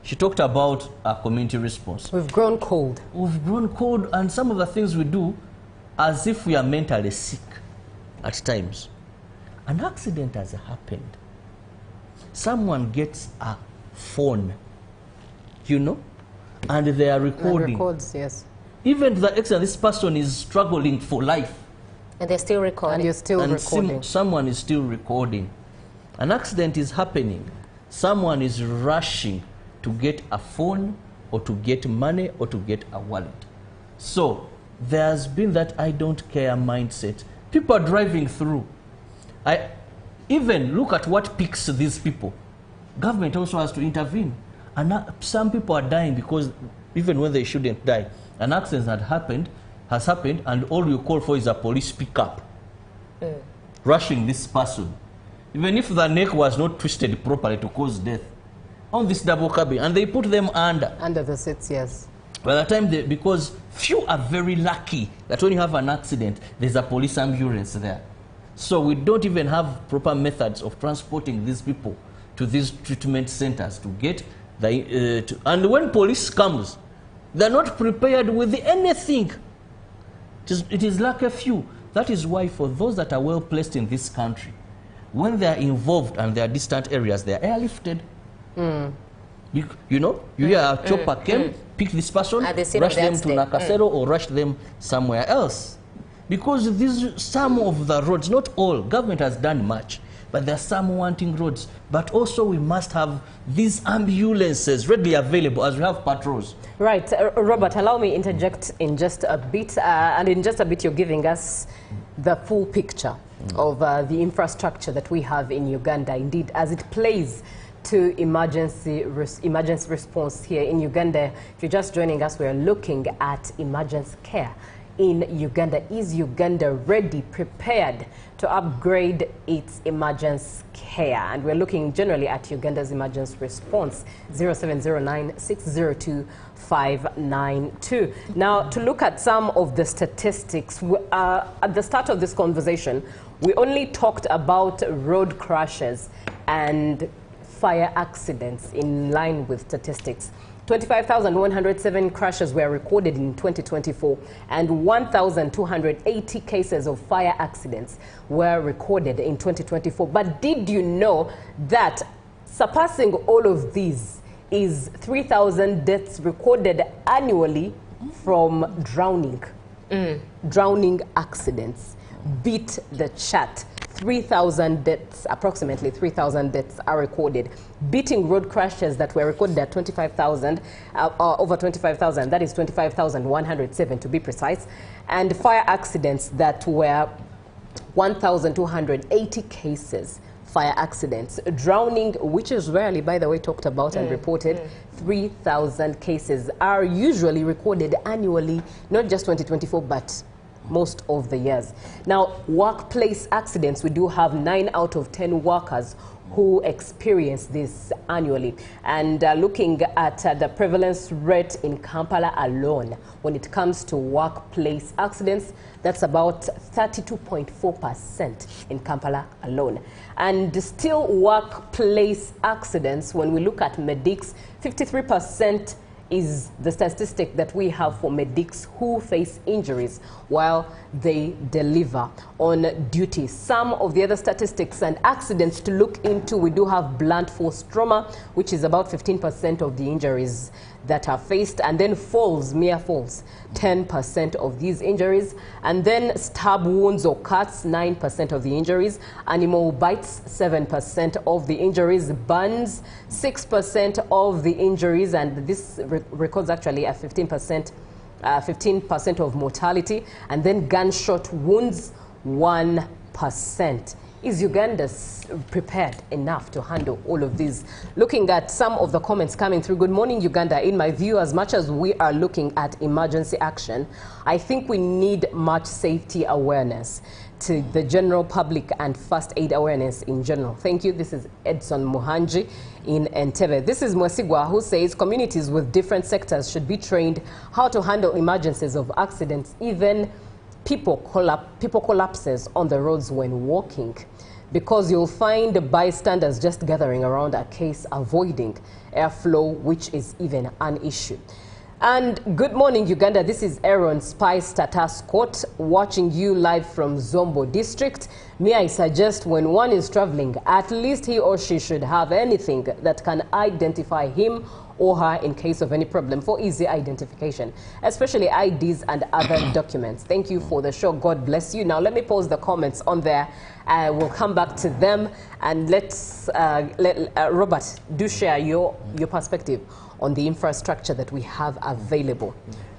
She talked about a community response. We've grown cold. We've grown cold, and some of the things we do as if we are mentally sick at times. An accident has happened. Someone gets a phone, you know, and they are recording. And records, yes. Even to the extent this person is struggling for life. And they're still recording. And you're still recording. Someone is still recording. An accident is happening. Someone is rushing to get a phone or to get money or to get a wallet. So there's been that I don't care mindset. People are driving through. Even look at what picks these people. Government also has to intervene. And some people are dying because even when they shouldn't die, an accident has happened, and all you call for is a police pickup, rushing this person. Even if the neck was not twisted properly to cause death, on this double cabin, and they put them under the seats, yes. By the time because few are very lucky that when you have an accident, there's a police ambulance there. So we don't even have proper methods of transporting these people to these treatment centers to get the and when police comes, they're not prepared with anything. It is like a few. That is why for those that are well placed in this country, when they are involved and they are distant areas, they are airlifted. You know, you hear a chopper came, pick this person, rush them to Nakasero or rush them somewhere else. Because some of the roads, not all, government has done much, but there are some wanting roads. But also we must have these ambulances readily available as we have patrols. Right. Robert, allow me interject in just a bit. And in just a bit, you're giving us the full picture of the infrastructure that we have in Uganda, indeed, as it plays to emergency response here in Uganda. If you're just joining us, we're looking at emergency care in Uganda. Is Uganda ready, prepared to upgrade its emergency care? And we're looking generally at Uganda's emergency response, 0709-602-592. Now, to look at some of the statistics, at the start of this conversation, we only talked about road crashes and fire accidents in line with statistics. 25,107 crashes were recorded in 2024 and 1,280 cases of fire accidents were recorded in 2024. But did you know that surpassing all of these is 3,000 deaths recorded annually from drowning? Drowning accidents beat the chart. 3,000 deaths, approximately 3,000 deaths are recorded, beating road crashes that were recorded at 25,000, over 25,000, that is 25,107 to be precise, and fire accidents that were 1,280 cases, fire accidents. Drowning, which is rarely, by the way, talked about and reported, 3,000 cases are usually recorded annually, not just 2024, but most of the years. Now, workplace accidents, we do have 9 out of 10 workers who experience this annually. And looking at the prevalence rate in Kampala alone, when it comes to workplace accidents, that's about 32.4% in Kampala alone. And still workplace accidents, when we look at medics, 53% is the statistic that we have for medics who face injuries while they deliver on duty. Some of the other statistics and accidents to look into, we do have blunt force trauma, which is about 15% of the injuries that are faced, and then falls, mere falls, 10% of these injuries, and then stab wounds or cuts, 9% of the injuries, animal bites, 7% of the injuries, burns, 6% of the injuries, and this records actually a 15% of mortality, and then gunshot wounds, 1%. Is Uganda prepared enough to handle all of these? Looking at some of the comments coming through. Good morning, Uganda. In my view, as much as we are looking at emergency action, I think we need much safety awareness to the general public and first aid awareness in general. Thank you. This is Edson Muhanji in Entebbe. This is Mwesigwa, who says communities with different sectors should be trained how to handle emergencies of accidents, even people collapses on the roads when walking, because you'll find bystanders just gathering around a case, avoiding airflow, which is even an issue. And good morning, Uganda. This is Aaron Spice Tata Scott, watching you live from Zombo District. May I suggest when one is traveling, at least he or she should have anything that can identify him or her in case of any problem for easy identification, especially IDs and other documents. Thank you for the show. God bless you. Now, let me pause the comments on there. We'll come back to them, and let's Robert, do share your perspective on the infrastructure that we have available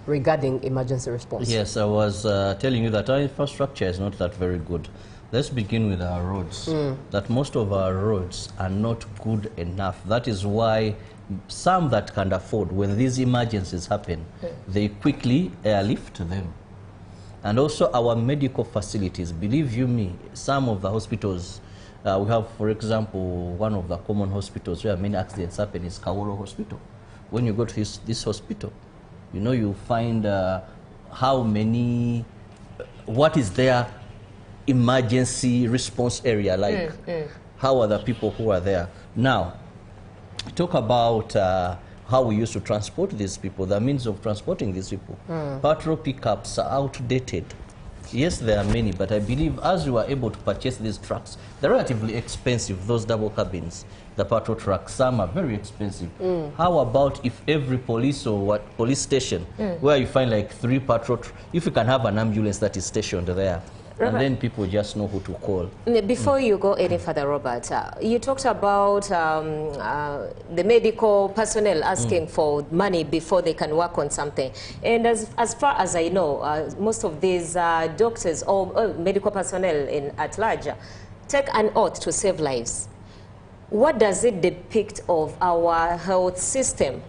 regarding emergency response. Yes, I was telling you that our infrastructure is not that very good. Let's begin with our roads. That most of our roads are not good enough. That is why some that can afford, when these emergencies happen, they quickly airlift them. And also our medical facilities, believe you me, some of the hospitals, we have, for example, one of the common hospitals where many accidents happen is Kawolo Hospital. When you go to this hospital, you know, you find how many, what is their emergency response area like? How are the people who are there? Now, talk about how we used to transport these people, the means of transporting these people. Patrol pickups are outdated. Yes, there are many, but I believe as you are able to purchase these trucks, they're relatively expensive, those double cabins, the patrol trucks. Some are very expensive. How about if every police or police station, where you find like 3 patrol, if you can have an ambulance that is stationed there, Robert, and then people just know who to call. Before you go any further, Robert, you talked about the medical personnel asking for money before they can work on something. And as far as I know, most of these doctors or medical personnel at large take an oath to save lives. What does it depict of our health system,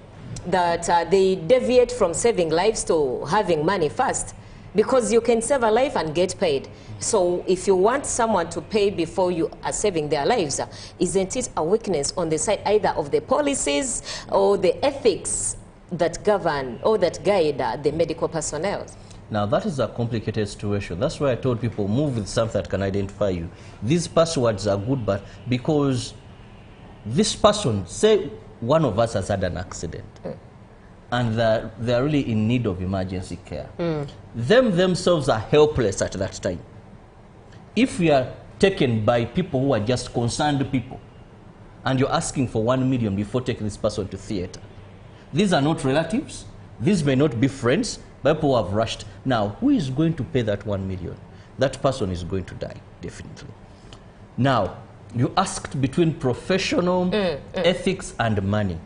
that they deviate from saving lives to having money first? because you can save a life and get paid. So if you want someone to pay before you are saving their lives, isn't it a weakness on the side either of the policies or the ethics that govern or that guide the medical personnel? Now, that is a complicated situation. That's why I told people, move with something that can identify you. These passwords are good, but because this person, say one of us has had an accident, and they're really in need of emergency care. Them themselves are helpless at that time. If we are taken by people who are just concerned people, and you're asking for 1 million before taking this person to theater, these are not relatives, these may not be friends, but people who have rushed. Now, who is going to pay that 1 million? That person is going to die, definitely. Now, you asked between professional ethics and money.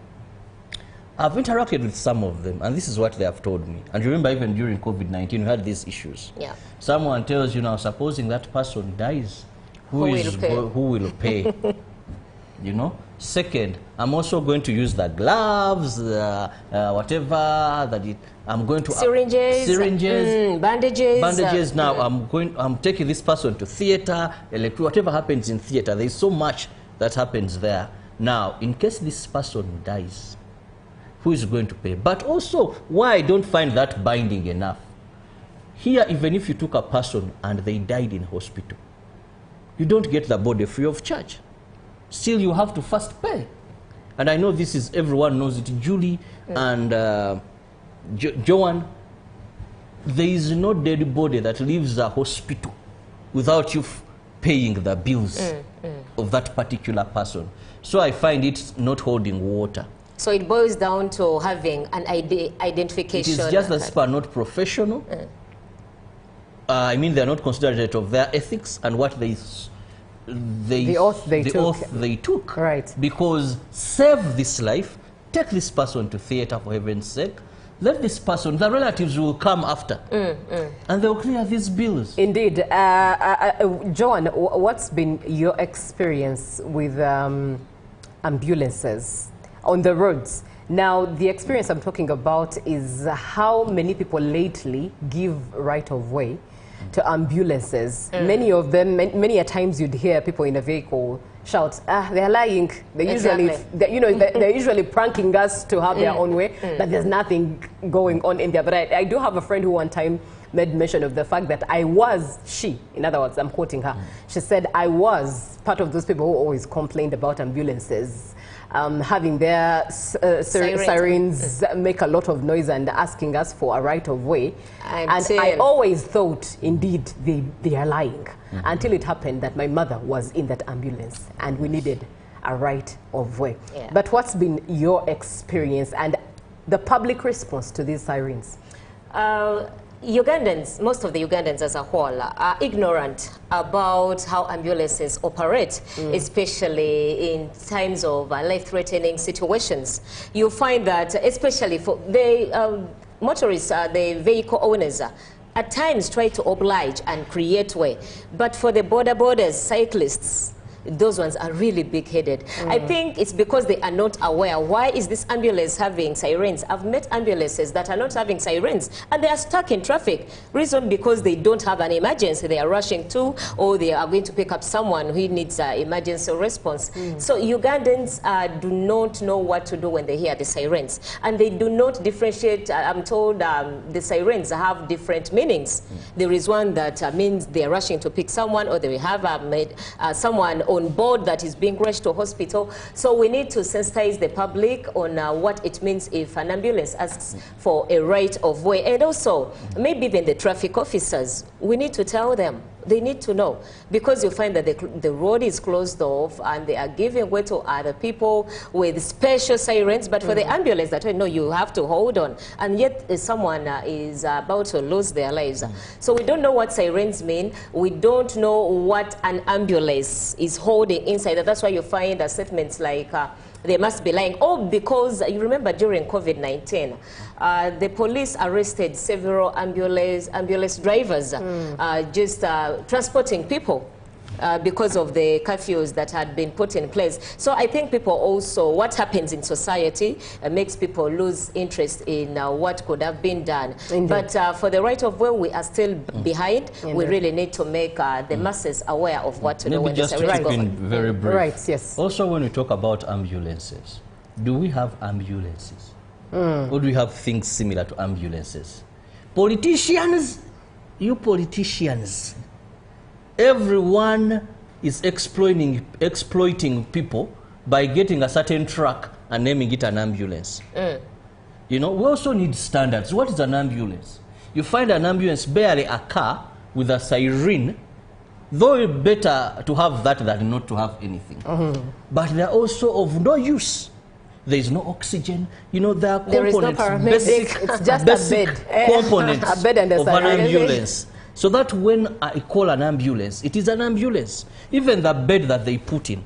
I've interacted with some of them, and this is what they have told me. And remember, even during COVID-19, we had these issues. Yeah. Someone tells you, now, supposing that person dies, who will pay? You know? Second, I'm also going to use the gloves, whatever that I'm going to syringes, bandages. Now I'm taking this person to theater, whatever happens in theater. There's so much that happens there. Now, in case this person dies, who is going to pay? But also, why I don't find that binding enough. Here, even if you took a person and they died in hospital, you don't get the body free of charge. Still, you have to first pay. And I know this is, everyone knows it, Julie and Joan, there is no dead body that leaves a hospital without you paying the bills of that particular person. So I find it not holding water. So it boils down to having an identification. It is just that people are not professional. I mean, they're not considerate of their ethics and what the oath they took. Right. Because save this life, take this person to theater for heaven's sake, let this person, the relatives will come after, and they'll clear these bills. Indeed. John, what's been your experience with ambulances on the roads? Now, the experience I'm talking about is how many people lately give right of way to ambulances. Many of them, many a times you'd hear people in a vehicle shout, they're lying. They usually, they're usually pranking us to have their own way, but there's nothing going on in there. But I do have a friend who one time made mention of the fact that in other words, I'm quoting her, she said, I was part of those people who always complained about ambulances having their sirens make a lot of noise and asking us for a right of way. And I always thought, indeed, they are lying. Until it happened that my mother was in that ambulance and we needed a right of way. Yeah. But what's been your experience and the public response to these sirens? Ugandans, most of the Ugandans as a whole, are ignorant about how ambulances operate, especially in times of life-threatening situations. You find that, especially for the motorists, the vehicle owners, at times try to oblige and create way. But for the borders, cyclists, those ones are really big-headed. I think it's because they are not aware. Why is this ambulance having sirens? I've met ambulances that are not having sirens, and they are stuck in traffic. Reason because they don't have an emergency they are rushing to, or they are going to pick up someone who needs emergency response. So Ugandans do not know what to do when they hear the sirens, and they do not differentiate. I'm told the sirens have different meanings. There is one that means they are rushing to pick someone, or they have someone on board that is being rushed to hospital. So we need to sensitize the public on what it means if an ambulance asks for a right of way. And also, maybe even the traffic officers, we need to tell them. They need to know, because you find that the road is closed off and they are giving way to other people with special sirens. But for the ambulance, that no, you have to hold on. And yet someone is about to lose their lives. So we don't know what sirens mean. We don't know what an ambulance is holding inside. That's why you find statements like, they must be lying. Oh, because you remember during COVID-19, the police arrested several ambulance drivers just transporting people. because of the curfews that had been put in place. So I think people also, what happens in society makes people lose interest in what could have been done. Indeed. But for the right of way, we are still behind. We really need to make the masses aware of what to do when just the to right keep in very brief. Right, yes. Also, when we talk about ambulances, do we have ambulances? Or do we have things similar to ambulances? Politicians, you politicians, everyone is exploiting people by getting a certain truck and naming it an ambulance. You know, we also need standards. What is an ambulance? You find an ambulance barely a car with a siren, though it's better to have that than not to have anything. But they're also of no use. There is no oxygen. You know, there are components, paramedic. It's just basic a bed. components A bed and a of an siren. ambulance. So that when I call an ambulance, it is an ambulance. Even the bed that they put in,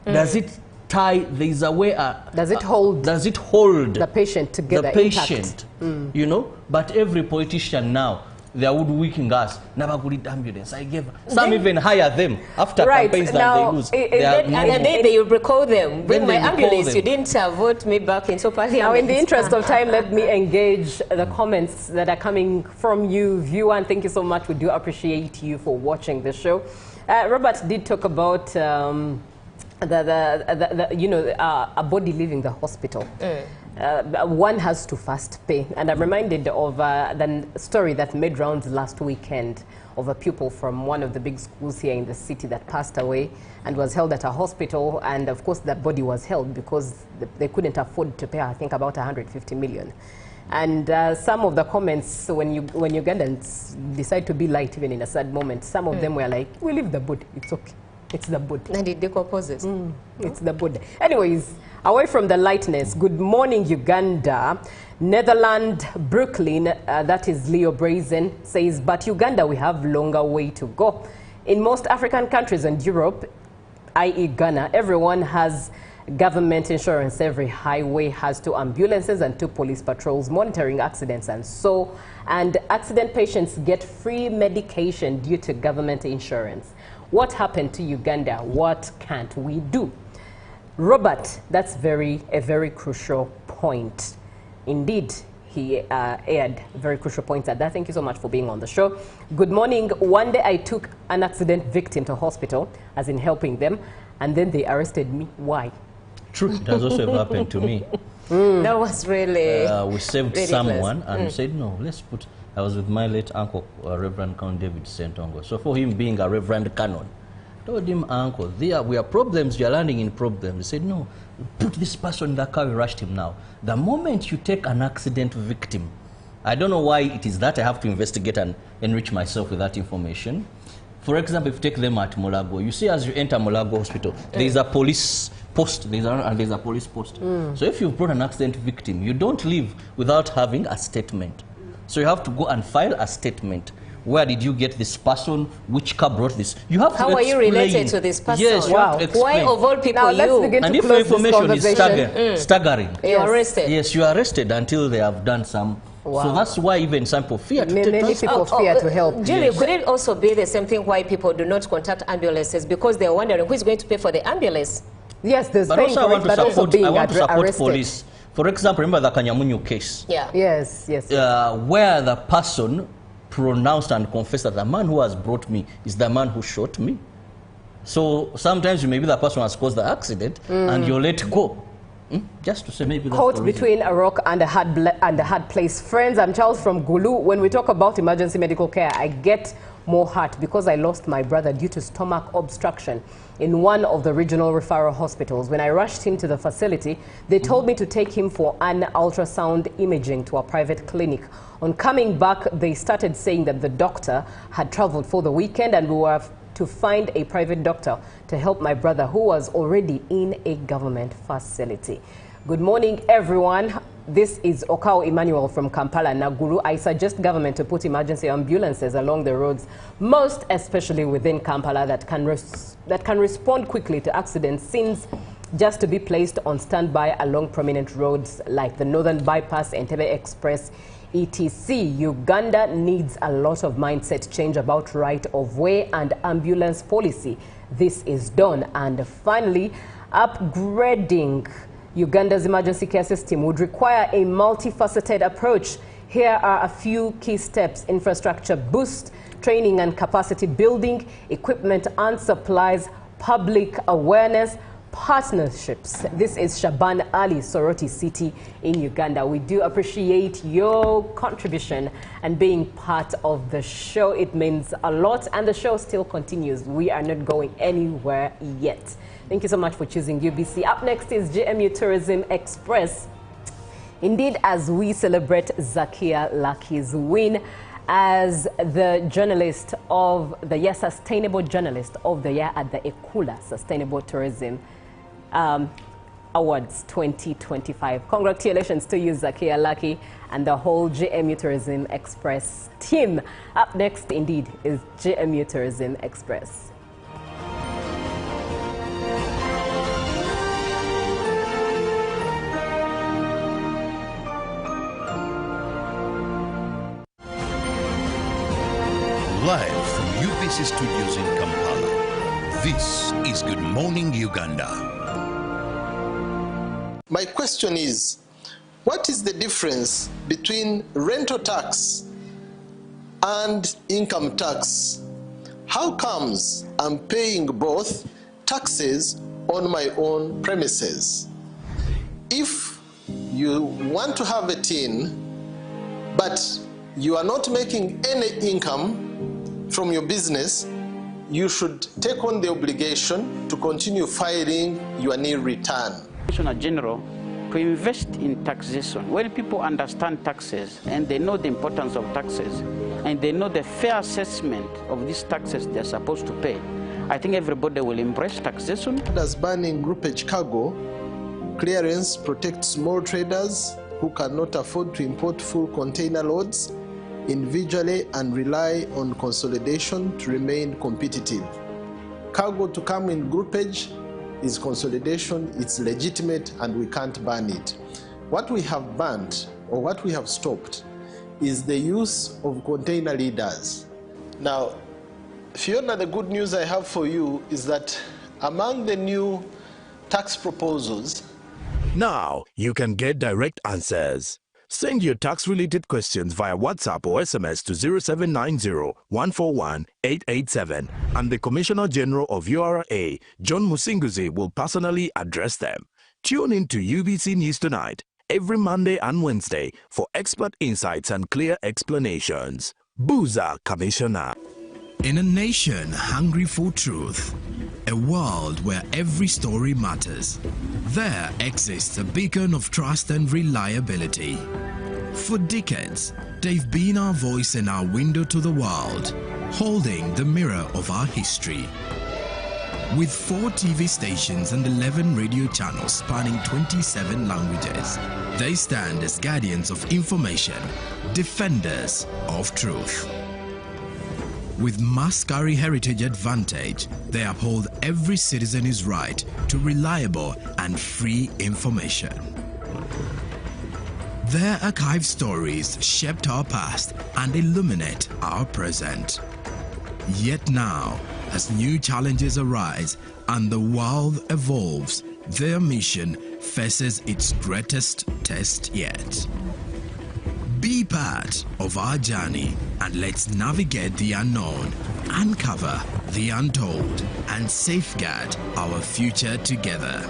does it tie? There is a way. Does it hold? Does it hold The patient together? the patient? You know. But every politician now, they are woodwicking us. Never good ambulance. I gave some even hire them after campaigns that now, they lose. And then they recall them. Bring Then my they recall ambulance. them. You didn't vote me back into parliament. Now, in the interest of time, let me engage the comments that are coming from you, viewer, and thank you so much. We do appreciate you for watching the show. Robert did talk about a body leaving the hospital. One has to first pay. And I'm reminded of the story that made rounds last weekend of a pupil from one of the big schools here in the city that passed away and was held at a hospital. And of course, that body was held because they couldn't afford to pay, I think, about 150 million. And some of the comments, when Ugandans decide to be light, even in a sad moment, some of them were like, we leave the body, it's okay. It's the body. And it decomposes. It's the body. Anyways, away from the lightness, good morning, Uganda. Netherlands, Brooklyn, that is Leo Brazen, says, but Uganda, we have longer way to go. In most African countries and Europe, i.e. Ghana, everyone has government insurance. Every highway has 2 ambulances and 2 police patrols monitoring accidents and accident patients get free medication due to government insurance. What happened to Uganda? What can't we do? Robert, that's a very crucial point. Indeed, he aired very crucial points at that. Thank you so much for being on the show. Good morning. One day I took an accident victim to hospital, as in helping them, and then they arrested me. Why? True, it has also happened to me. That was really we saved ridiculous. someone and we said, no, let's put... I was with my late uncle, Reverend Count David Sentongo. So for him being a Reverend Canon, told him, uncle, we are problems, you're landing in problems. He said, no, put this person in the car, we rushed him now. The moment you take an accident victim, I don't know why it is that I have to investigate and enrich myself with that information. For example, if you take them at Molago, you see as you enter Molago Hospital, there is a police post, there's a police post. So if you've brought an accident victim, you don't leave without having a statement. So you have to go and file a statement. Where did you get this person? Which car brought this? You have to How are you related to this person? Yes, you have to explain. Why of all people Now let's you? begin And to if the close this information is conversation. staggering, You're arrested. yes, you are arrested until they have done some. Wow. So that's why even some people fear to Many take people fear to help. Julie, could it also be the same thing why people do not contact ambulances because they're wondering who is going to pay for the ambulance? Yes, there's But paying also I for want it, to but also support, being I want to support arrested. police. For example, remember the Kanyamunyu case? Yeah. Yes. Where the person pronounced and confessed that the man who has brought me is the man who shot me. So sometimes maybe the person has caused the accident and you're let go. Just to say maybe that's Caught the reason. between a rock and a hard place. Friends, I'm Charles from Gulu. When we talk about emergency medical care, I get more heart because I lost my brother due to stomach obstruction in one of the regional referral hospitals. When I rushed him to the facility, they told me to take him for an ultrasound imaging to a private clinic. On coming back, they started saying that the doctor had traveled for the weekend and we were to find a private doctor to help my brother who was already in a government facility. Good morning, everyone. This is Okao Emmanuel from Kampala, Naguru. I suggest government to put emergency ambulances along the roads, most especially within Kampala, that can respond quickly to accident scenes, just to be placed on standby along prominent roads like the Northern Bypass, Entebbe Express, etc. Uganda needs a lot of mindset change about right of way and ambulance policy. this is done. And finally, upgrading Uganda's emergency care system would require a multifaceted approach. Here are a few key steps: infrastructure boost, training and capacity building, equipment and supplies, public awareness, partnerships. This is Shaban Ali, Soroti City in Uganda. We do appreciate your contribution and being part of the show. It means a lot, and the show still continues. We are not going anywhere yet. Thank you so much for choosing UBC. Up next is GMU Tourism Express. Indeed, as we celebrate Zakia Laki's win as the journalist of the year, Sustainable Journalist of the Year at the Ekula Sustainable Tourism Awards 2025. Congratulations to you, Zakia Laki, and the whole GMU Tourism Express team. Up next, indeed, is GMU Tourism Express. Live from UBC Studios in Kampala, this is Good Morning Uganda. My question is, what is the difference between rental tax and income tax? How comes I'm paying both taxes on my own premises? If you want to have a tin, but you are not making any income from your business, you should take on the obligation to continue filing your nil return. Commissioner General, to invest in taxation, when people understand taxes and they know the importance of taxes and they know the fair assessment of these taxes they're supposed to pay, I think everybody will embrace taxation. As banning groupage cargo, clearance protects small traders who cannot afford to import full container loads individually and rely on consolidation to remain competitive. Cargo to come in groupage is consolidation, it's legitimate, and we can't ban it. What we have banned, or what we have stopped, is the use of container leaders. Now, Fiona, the good news I have for you is that among the new tax proposals, Now you can get direct answers. Send your tax-related questions via WhatsApp or SMS to 0790-141-887, and the Commissioner General of URA, John Musinguzi, will personally address them. Tune in to UBC News Tonight every Monday and Wednesday for expert insights and clear explanations. Booza Commissioner. In a nation hungry for truth, a world where every story matters, there exists a beacon of trust and reliability. For decades, they've been our voice and our window to the world, holding the mirror of our history. With 4 TV stations and 11 radio channels spanning 27 languages, they stand as guardians of information, defenders of truth. With Mascari Heritage Advantage, they uphold every citizen's right to reliable and free information. Their archived stories shaped our past and illuminate our present. Yet now, as new challenges arise and the world evolves, their mission faces its greatest test yet. Be part of our journey and let's navigate the unknown, uncover the untold, and safeguard our future together.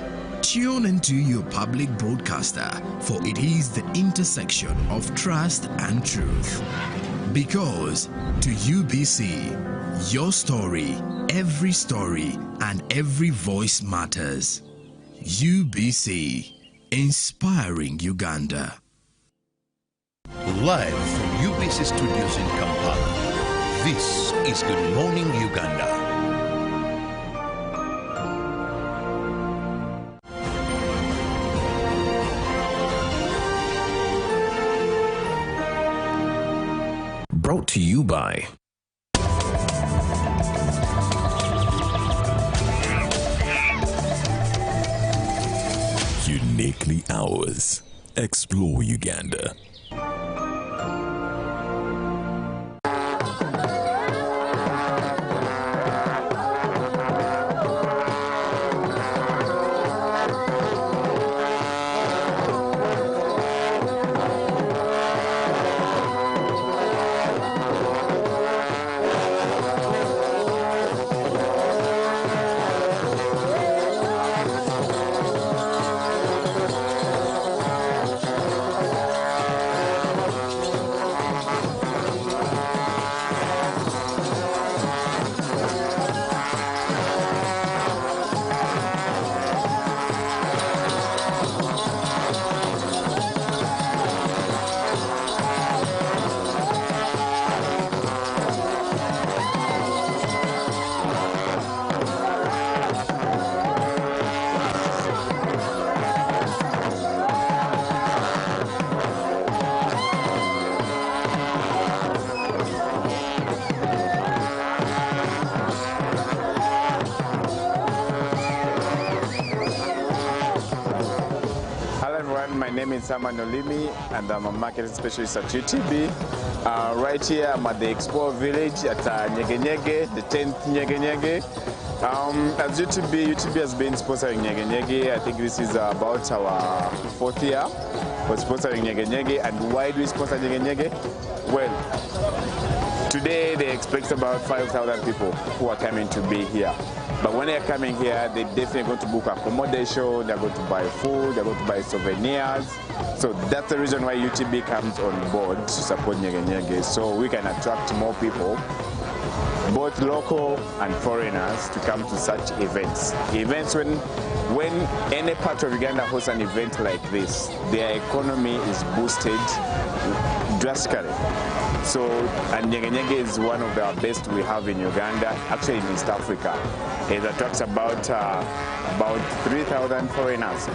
Tune into your public broadcaster, for it is the intersection of trust and truth. Because to UBC, your story, and every voice matters. UBC, inspiring Uganda. Live from UBC Studios in Kampala, this is Good Morning Uganda. Brought to you by Uniquely Ours. Explore Uganda. name is Saman Olimi, and I'm a marketing specialist at UTB. Right here, I'm at the Expo Village at Nyege, the 10th Nyege. As UTB has been sponsoring Nyege. I think this is about our 4th year for sponsoring Nyege. And why do we sponsor Nyege? Well, today they expect about 5,000 people who are coming to be here. But when they're coming here, they're definitely going to book accommodation, they're going to buy food, they're going to buy souvenirs. So that's the reason why UTB comes on board to support Nyege, so we can attract more people, both local and foreigners, to come to such events. Events when any part of Uganda hosts an event like this, their economy is boosted drastically. So, and Nyege is one of the best we have in Uganda, actually in East Africa. It attracts about 3,000 foreigners.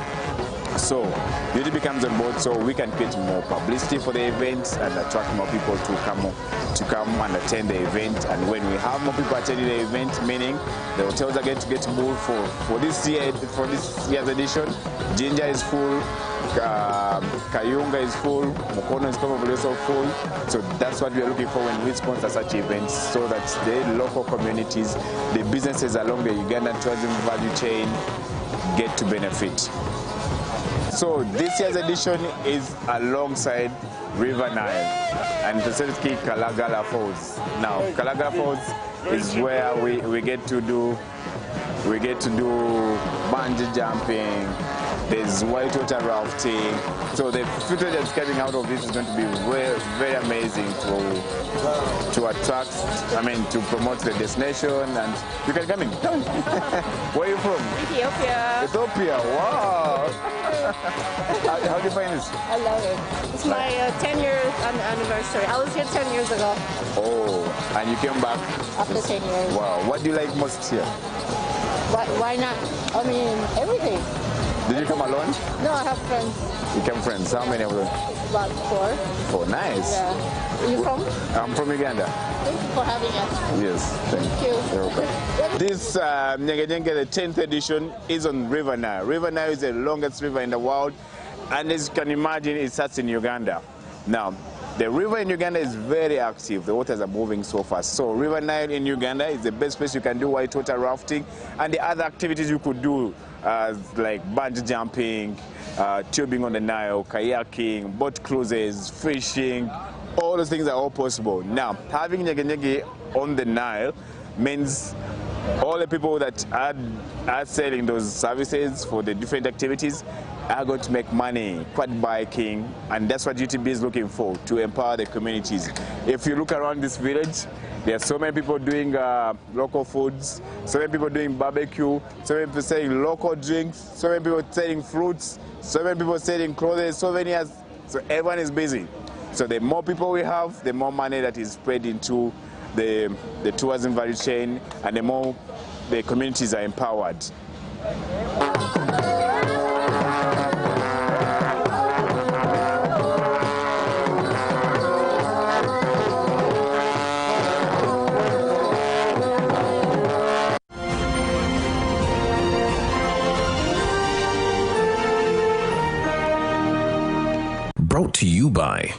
So, UTB comes on board so we can create more publicity for the event and attract more people to come and attend the event. And when we have more people attending the event, meaning the hotels are going to get full for this year's edition. Jinja is full, Kayunga is full, Mukono is probably also full. So that's what we are looking for when we sponsor such events, so that the local communities, the businesses along the Ugandan tourism value chain get to benefit. So this year's edition is alongside River Nile and specifically Kalagala Falls. Now, Kalagala Falls is where we get to do bungee jumping. There's whitewater rafting. So the footage that's coming out of this is going to be very, very amazing to attract, to promote the destination. And you can come in. Where are you from? Ethiopia. Ethiopia, wow. How do you find this? I love it. It's my 10-year anniversary. I was here 10 years ago. Oh, and you came back? After 10 years. Wow, what do you like most here? Why not? I mean, everything. Did you come alone? No, I have friends. You came friends. How many of them? About 4. 4, nice. Yeah. You from? I'm from Uganda. Thank you for having us. Yes, thank you. You're welcome. This Nyege, the 10th edition, is on River Nile. River Nile is the longest river in the world, and as you can imagine, it starts in Uganda. Now, the river in Uganda is very active. The waters are moving so fast. So River Nile in Uganda is the best place you can do whitewater rafting and the other activities you could do, like bungee jumping, tubing on the Nile, kayaking, boat cruises, fishing. All those things are all possible. Now, having Nyege on the Nile means all the people that are selling those services for the different activities are going to make money, quad biking, and that's what UTB is looking for, to empower the communities. If you look around this village, there are so many people doing local foods, so many people doing barbecue, so many people selling local drinks, so many people selling fruits, so many people selling clothes, souvenirs, so everyone is busy. So the more people we have, the more money that is spread into the tourism value chain, and the more the communities are empowered. Brought to you by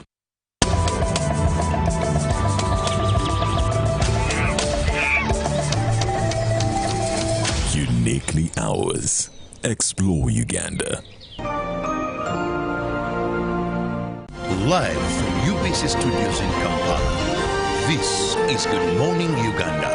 Uniquely Ours. Explore Uganda. Live from UBC Studios in Kampala, this is Good Morning Uganda.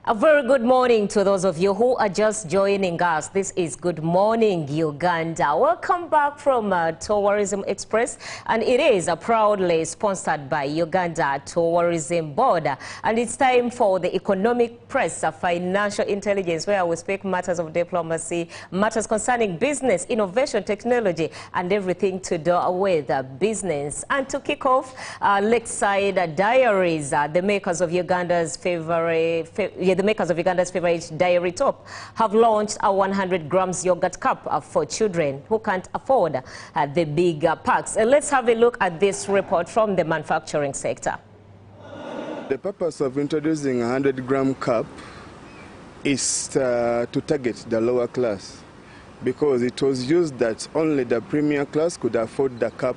A very good morning to those of you who are just joining us. This is Good Morning Uganda. Welcome back from Tourism Express, and it is proudly sponsored by Uganda Tourism Board. And it's time for the Economic Press, Financial Intelligence, where we speak matters of diplomacy, matters concerning business, innovation, technology, and everything to do with business. And to kick off, Lakeside Diaries, the makers of Uganda's favorite the makers of Uganda's favorite dairy top, have launched a 100 grams yogurt cup for children who can't afford the big packs. Let's have a look at this report from the manufacturing sector. The purpose of introducing a 100-gram cup is to target the lower class, because it was used that only the premier class could afford the cup.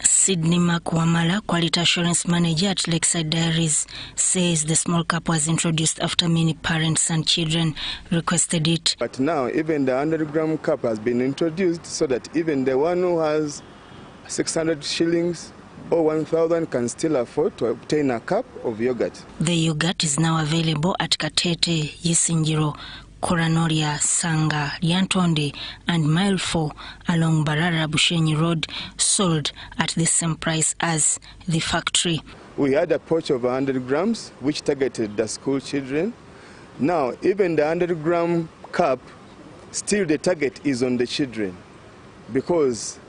Sydney Makwamala, Quality Assurance Manager at Lakeside Dairies, says the small cup was introduced after many parents and children requested it. But now even the 100-gram cup has been introduced so that even the one who has 600 shillings or 1,000 can still afford to obtain a cup of yogurt. The yogurt is now available at Katete, Yisinjiro, Koranoria, Sanga, Lyantonde and Mile 4 along Barara Bushenyi Road, sold at the same price as the factory. We had a pouch of 100 grams which targeted the school children. Now even the 100-gram cup, still the target is on the children, because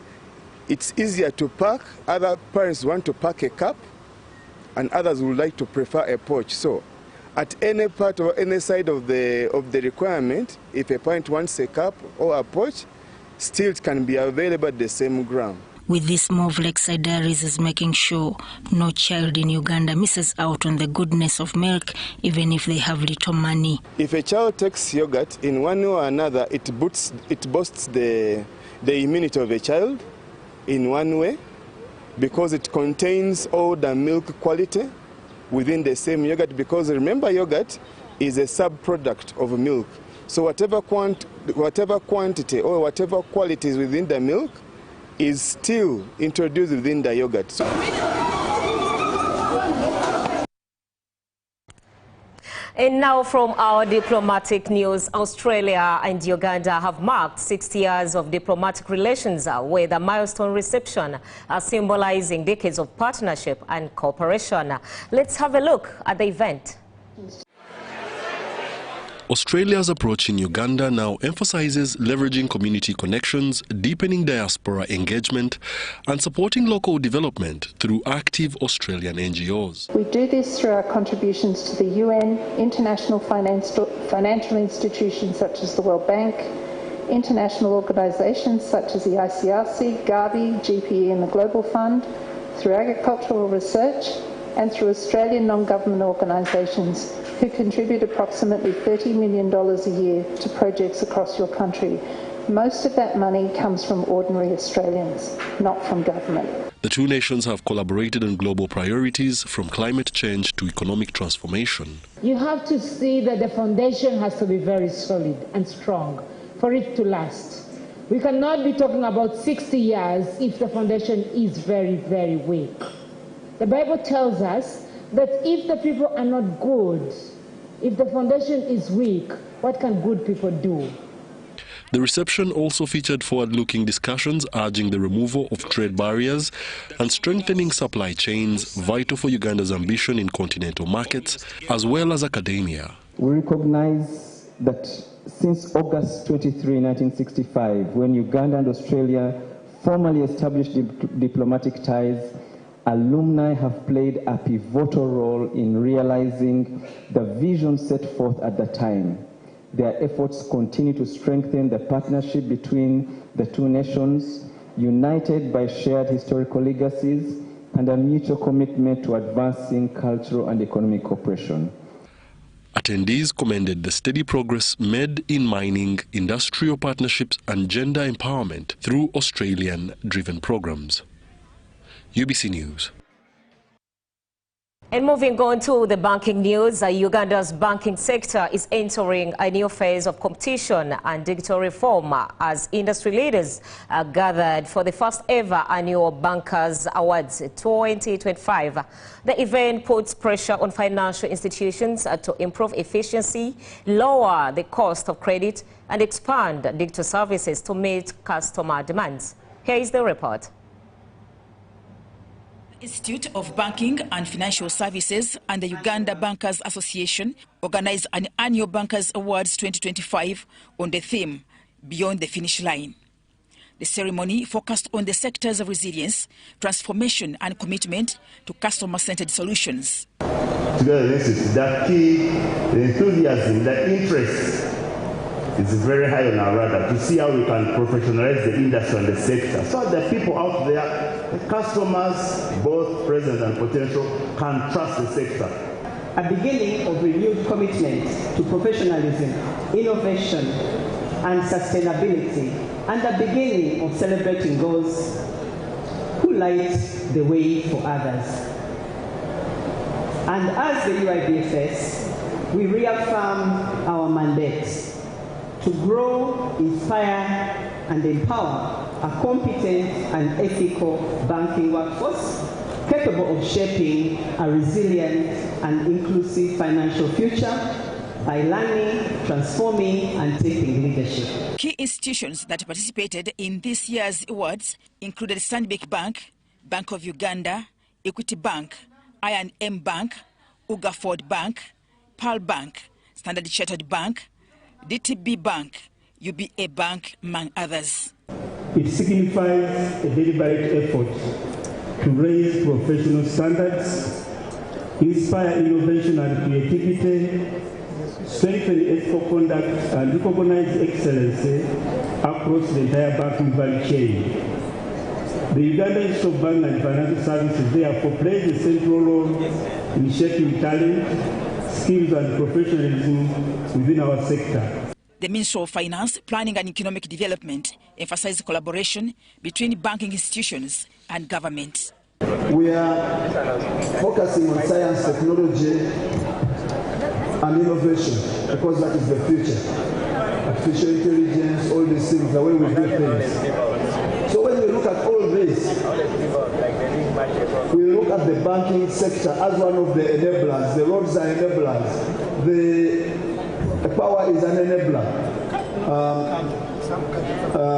it's easier to pack. Other parents want to pack a cup and others would like to prefer a pouch. So at any part or any side of the requirement, if a parent wants a cup or a pouch, still it can be available at the same gram. With this move, Lakeside Dairies is making sure no child in Uganda misses out on the goodness of milk, even if they have little money. If a child takes yogurt in one way or another, it boosts the immunity of a child in one way, because it contains all the milk quality within the same yogurt, because remember, yogurt is a sub-product of milk. So whatever quantity or whatever quality is within the milk is still introduced within the yogurt. And now from our diplomatic news, Australia and Uganda have marked 60 years of diplomatic relations with a milestone reception symbolizing decades of partnership and cooperation. Let's have a look at the event. Australia's approach in Uganda now emphasizes leveraging community connections, deepening diaspora engagement, and supporting local development through active Australian NGOs. We do this through our contributions to the UN, international financial institutions such as the World Bank, international organisations such as the ICRC, Gavi, GPE and the Global Fund, through agricultural research, and through Australian non-government organisations who contribute approximately $30 million a year to projects across your country. Most of that money comes from ordinary Australians, not from government. The two nations have collaborated on global priorities, from climate change to economic transformation. You have to see that the foundation has to be very solid and strong for it to last. We cannot be talking about 60 years if the foundation is very, very weak. The Bible tells us that if the people are not good, if the foundation is weak, what can good people do? The reception also featured forward-looking discussions urging the removal of trade barriers and strengthening supply chains, vital for Uganda's ambition in continental markets, as well as academia. We recognize that since August 23, 1965, when Uganda and Australia formally established diplomatic ties, alumni have played a pivotal role in realizing the vision set forth at the time. Their efforts continue to strengthen the partnership between the two nations, united by shared historical legacies and a mutual commitment to advancing cultural and economic cooperation. Attendees commended the steady progress made in mining, industrial partnerships and gender empowerment through Australian-driven programs. UBC News. And moving on to the banking news, Uganda's banking sector is entering a new phase of competition and digital reform as industry leaders are gathered for the first ever annual Bankers Awards 2025. The event puts pressure on financial institutions to improve efficiency, lower the cost of credit, and expand digital services to meet customer demands. Here is the report. Institute of Banking and Financial Services and the Uganda Bankers Association organized an annual Bankers Awards 2025 on the theme Beyond the Finish Line. The ceremony focused on the sector's resilience, transformation and commitment to customer-centered solutions. Together, this is the key, the enthusiasm, the interest is very high on our radar to see how we can professionalize the industry and the sector. So the people out there, the customers, both present and potential, can trust the sector. A beginning of renewed commitment to professionalism, innovation, and sustainability, and the beginning of celebrating those who light the way for others. And as the UIBFS, we reaffirm our mandate to grow, inspire, and empower a competent and ethical banking workforce capable of shaping a resilient and inclusive financial future by learning, transforming, and taking leadership. Key institutions that participated in this year's awards included Stanbic Bank, Bank of Uganda, Equity Bank, I&M Bank, Ugaford Bank, Pearl Bank, Standard Chartered Bank, DTB Bank, UBA Bank, among others. It signifies a deliberate effort to raise professional standards, inspire innovation and creativity, strengthen ethical conduct, and recognize excellence across the entire banking value chain. The Uganda Institute of Banking and Financial Services therefore plays a central role in shaping talent, skills and professionalism within our sector. The Ministry of Finance, Planning and Economic Development emphasized collaboration between banking institutions and government. We are focusing on science, technology and innovation because that is the future. Artificial intelligence, all these things, the way we do things. So when we look at all this, we look at the banking sector as one of the enablers. The roads are enablers. The power is an enabler.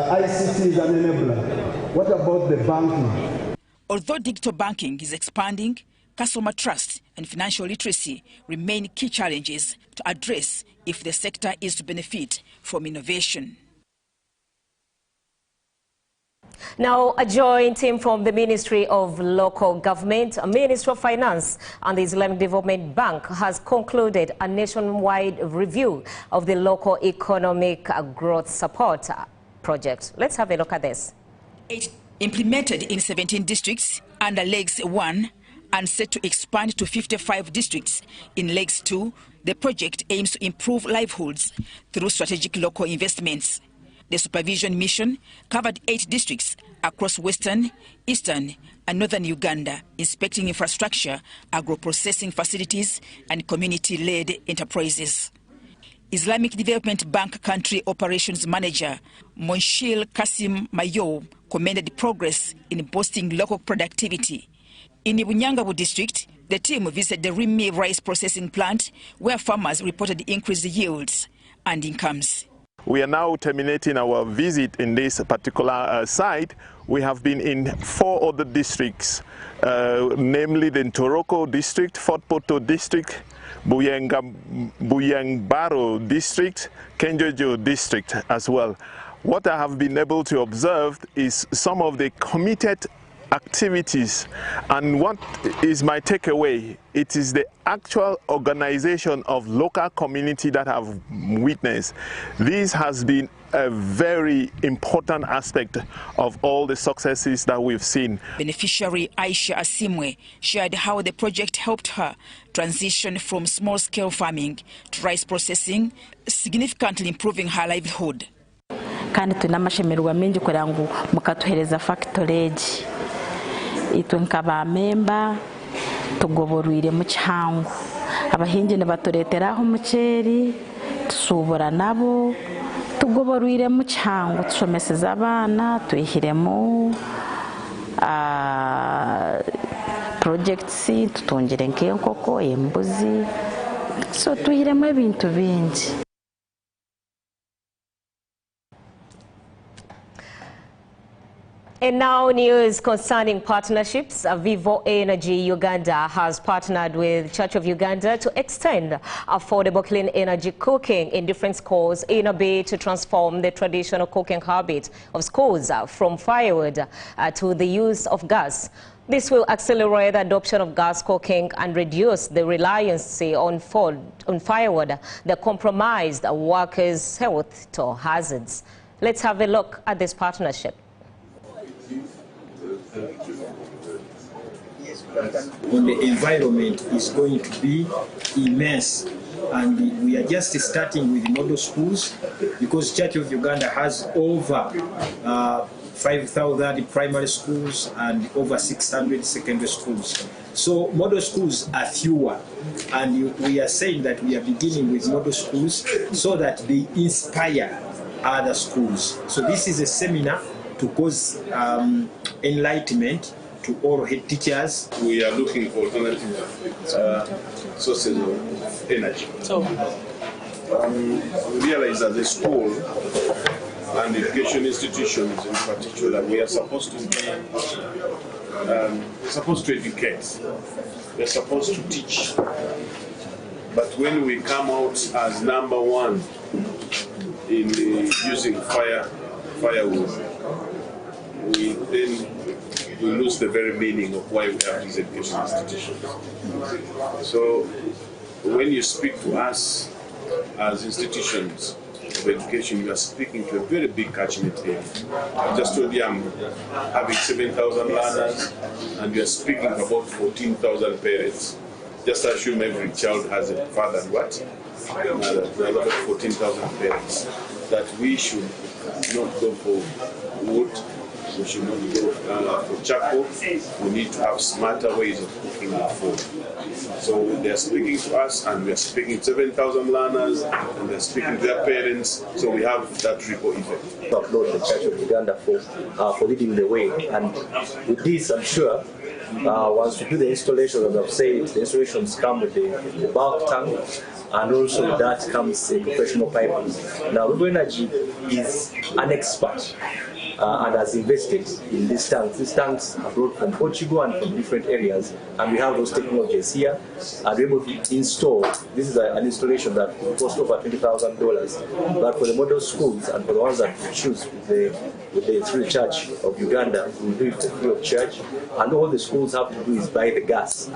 ICT is an enabler. What about the banking? Although digital banking is expanding, customer trust and financial literacy remain key challenges to address if the sector is to benefit from innovation. Now, a joint team from the Ministry of Local Government, Ministry of Finance and the Islamic Development Bank has concluded a nationwide review of the local economic growth support project. Let's have a look at this. Implemented in 17 districts under Legs 1 and set to expand to 55 districts in Legs 2, the project aims to improve livelihoods through strategic local investments. The supervision mission covered 8 districts across western, eastern, and northern Uganda, inspecting infrastructure, agro-processing facilities, and community-led enterprises. Islamic Development Bank Country Operations Manager Monshil Kasim Mayo commended progress in boosting local productivity. In Ibunyangabu district, the team visited the Rimi rice processing plant, where farmers reported increased yields and incomes. We are now terminating our visit in this particular site. We have been in 4 other districts, namely the Ntoroko district, Fort Poto district, Buyangbaro district, Kenjojo district as well. What I have been able to observe is some of the committed activities, and what is my takeaway? It is the actual organization of local community that have witnessed. This has been a very important aspect of all the successes that we've seen. Beneficiary Aisha Asimwe shared how the project helped her transition from small-scale farming to rice processing, significantly improving her livelihood. Kandi tunamashemerwa mengi kugira ngo mukatuhereza factorage itwe nkaba memba tugoboruire mu cyangu abahingi ne batureteraho umuceri tusubura nabo tugoboruire mu cyangu tushomeseza abana tuyihiremo projects tutongere nk'enkoko embuzi so tuyiremo ebintu bingi. And now news concerning partnerships. Vivo Energy Uganda has partnered with Church of Uganda to extend affordable clean energy cooking in different schools in a bid to transform the traditional cooking habit of schools from firewood to the use of gas. This will accelerate the adoption of gas cooking and reduce the reliance on firewood that compromised workers' health to hazards. Let's have a look at this partnership. On the environment is going to be immense, and we are just starting with model schools because Church of Uganda has over 5,000 primary schools and over 600 secondary schools. So model schools are fewer, and we are saying that we are beginning with model schools so that they inspire other schools. So this is a seminar to cause enlightenment to all head teachers. We are looking for alternative sources of energy. So we realize that the school and education institutions in particular, we are supposed to be supposed to educate. We're supposed to teach. But when we come out as number one in using firewood, we lose the very meaning of why we have these education institutions. So when you speak to us as institutions of education, you are speaking to a very big catchment area. I just told you I'm having 7,000 learners, and you are speaking about 14,000 parents. Just assume every child has a father and what? There are about 14,000 parents. That we should not go for wood, we should not go for charcoal. We need to have smarter ways of cooking the food. So they are speaking to us, and we are speaking to 7,000 learners, and they are speaking to their parents. So we have that ripple effect. To applaud the Church of Uganda for leading the way, and with this, I'm sure once we do the installation, as I've said, the installations come with the bulk tank, and also with that comes a professional piping. Now, Vivo Energy is an expert and has invested in these tanks. These tanks are brought from Portugal and from different areas, and we have those technologies here, and we're able to install. This is an installation that will cost over $20,000, but for the model schools and for the ones that we choose through the Church of Uganda, we do it for free of charge, and all the schools have to do is buy the gas.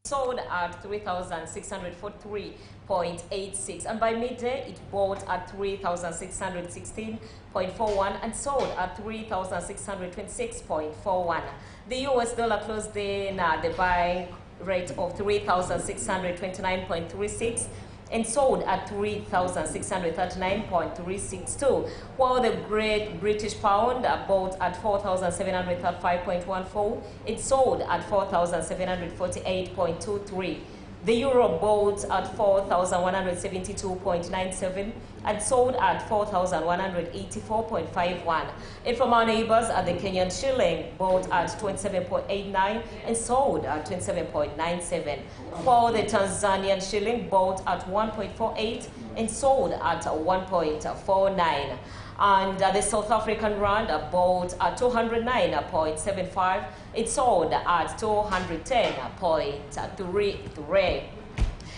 Sold at 3,643.86, and by midday it bought at 3,616.41 and sold at 3,626.41. The US dollar closed in at the buying rate of 3,629.36 and sold at 3,639.362, while the Great British Pound bought at 4,735.14, it sold at 4,748.23. The Euro bought at 4,172.97 and sold at 4,184.51. And from our neighbors, the Kenyan shilling bought at 27.89 and sold at 27.97. While the Tanzanian shilling bought at 1.48 and sold at 1.49. And the South African rand bought at 209.75. It sold at 210.33.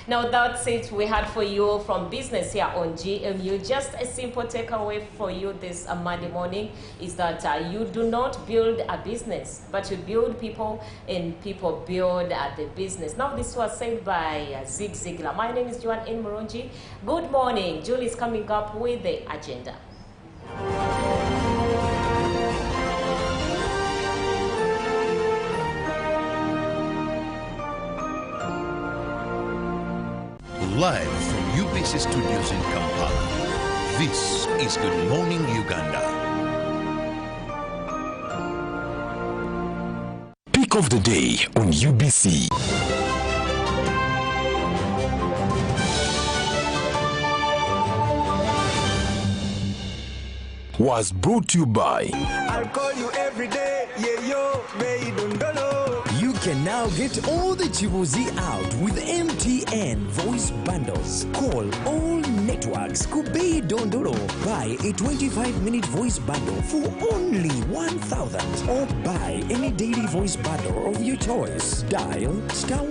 Now that's it we had for you from business here on GMU. Just a simple takeaway for you this Monday morning is that you do not build a business, but you build people, and people build the business. Now this was said by Zig Ziglar. My name is Joan N. Murungi. Good morning. Julie is coming up with the agenda. Live from UBC Studios in Kampala, this is Good Morning Uganda. Pick of the day on UBC. was brought to you by I'll call you every day, yeah, yo, you can now get all the Chibuzi out with MTN voice bundles. Call all networks, Kubei Dondoro. Buy a 25-minute voice bundle for only 1,000 or buy any daily voice bundle of your choice. Dial *1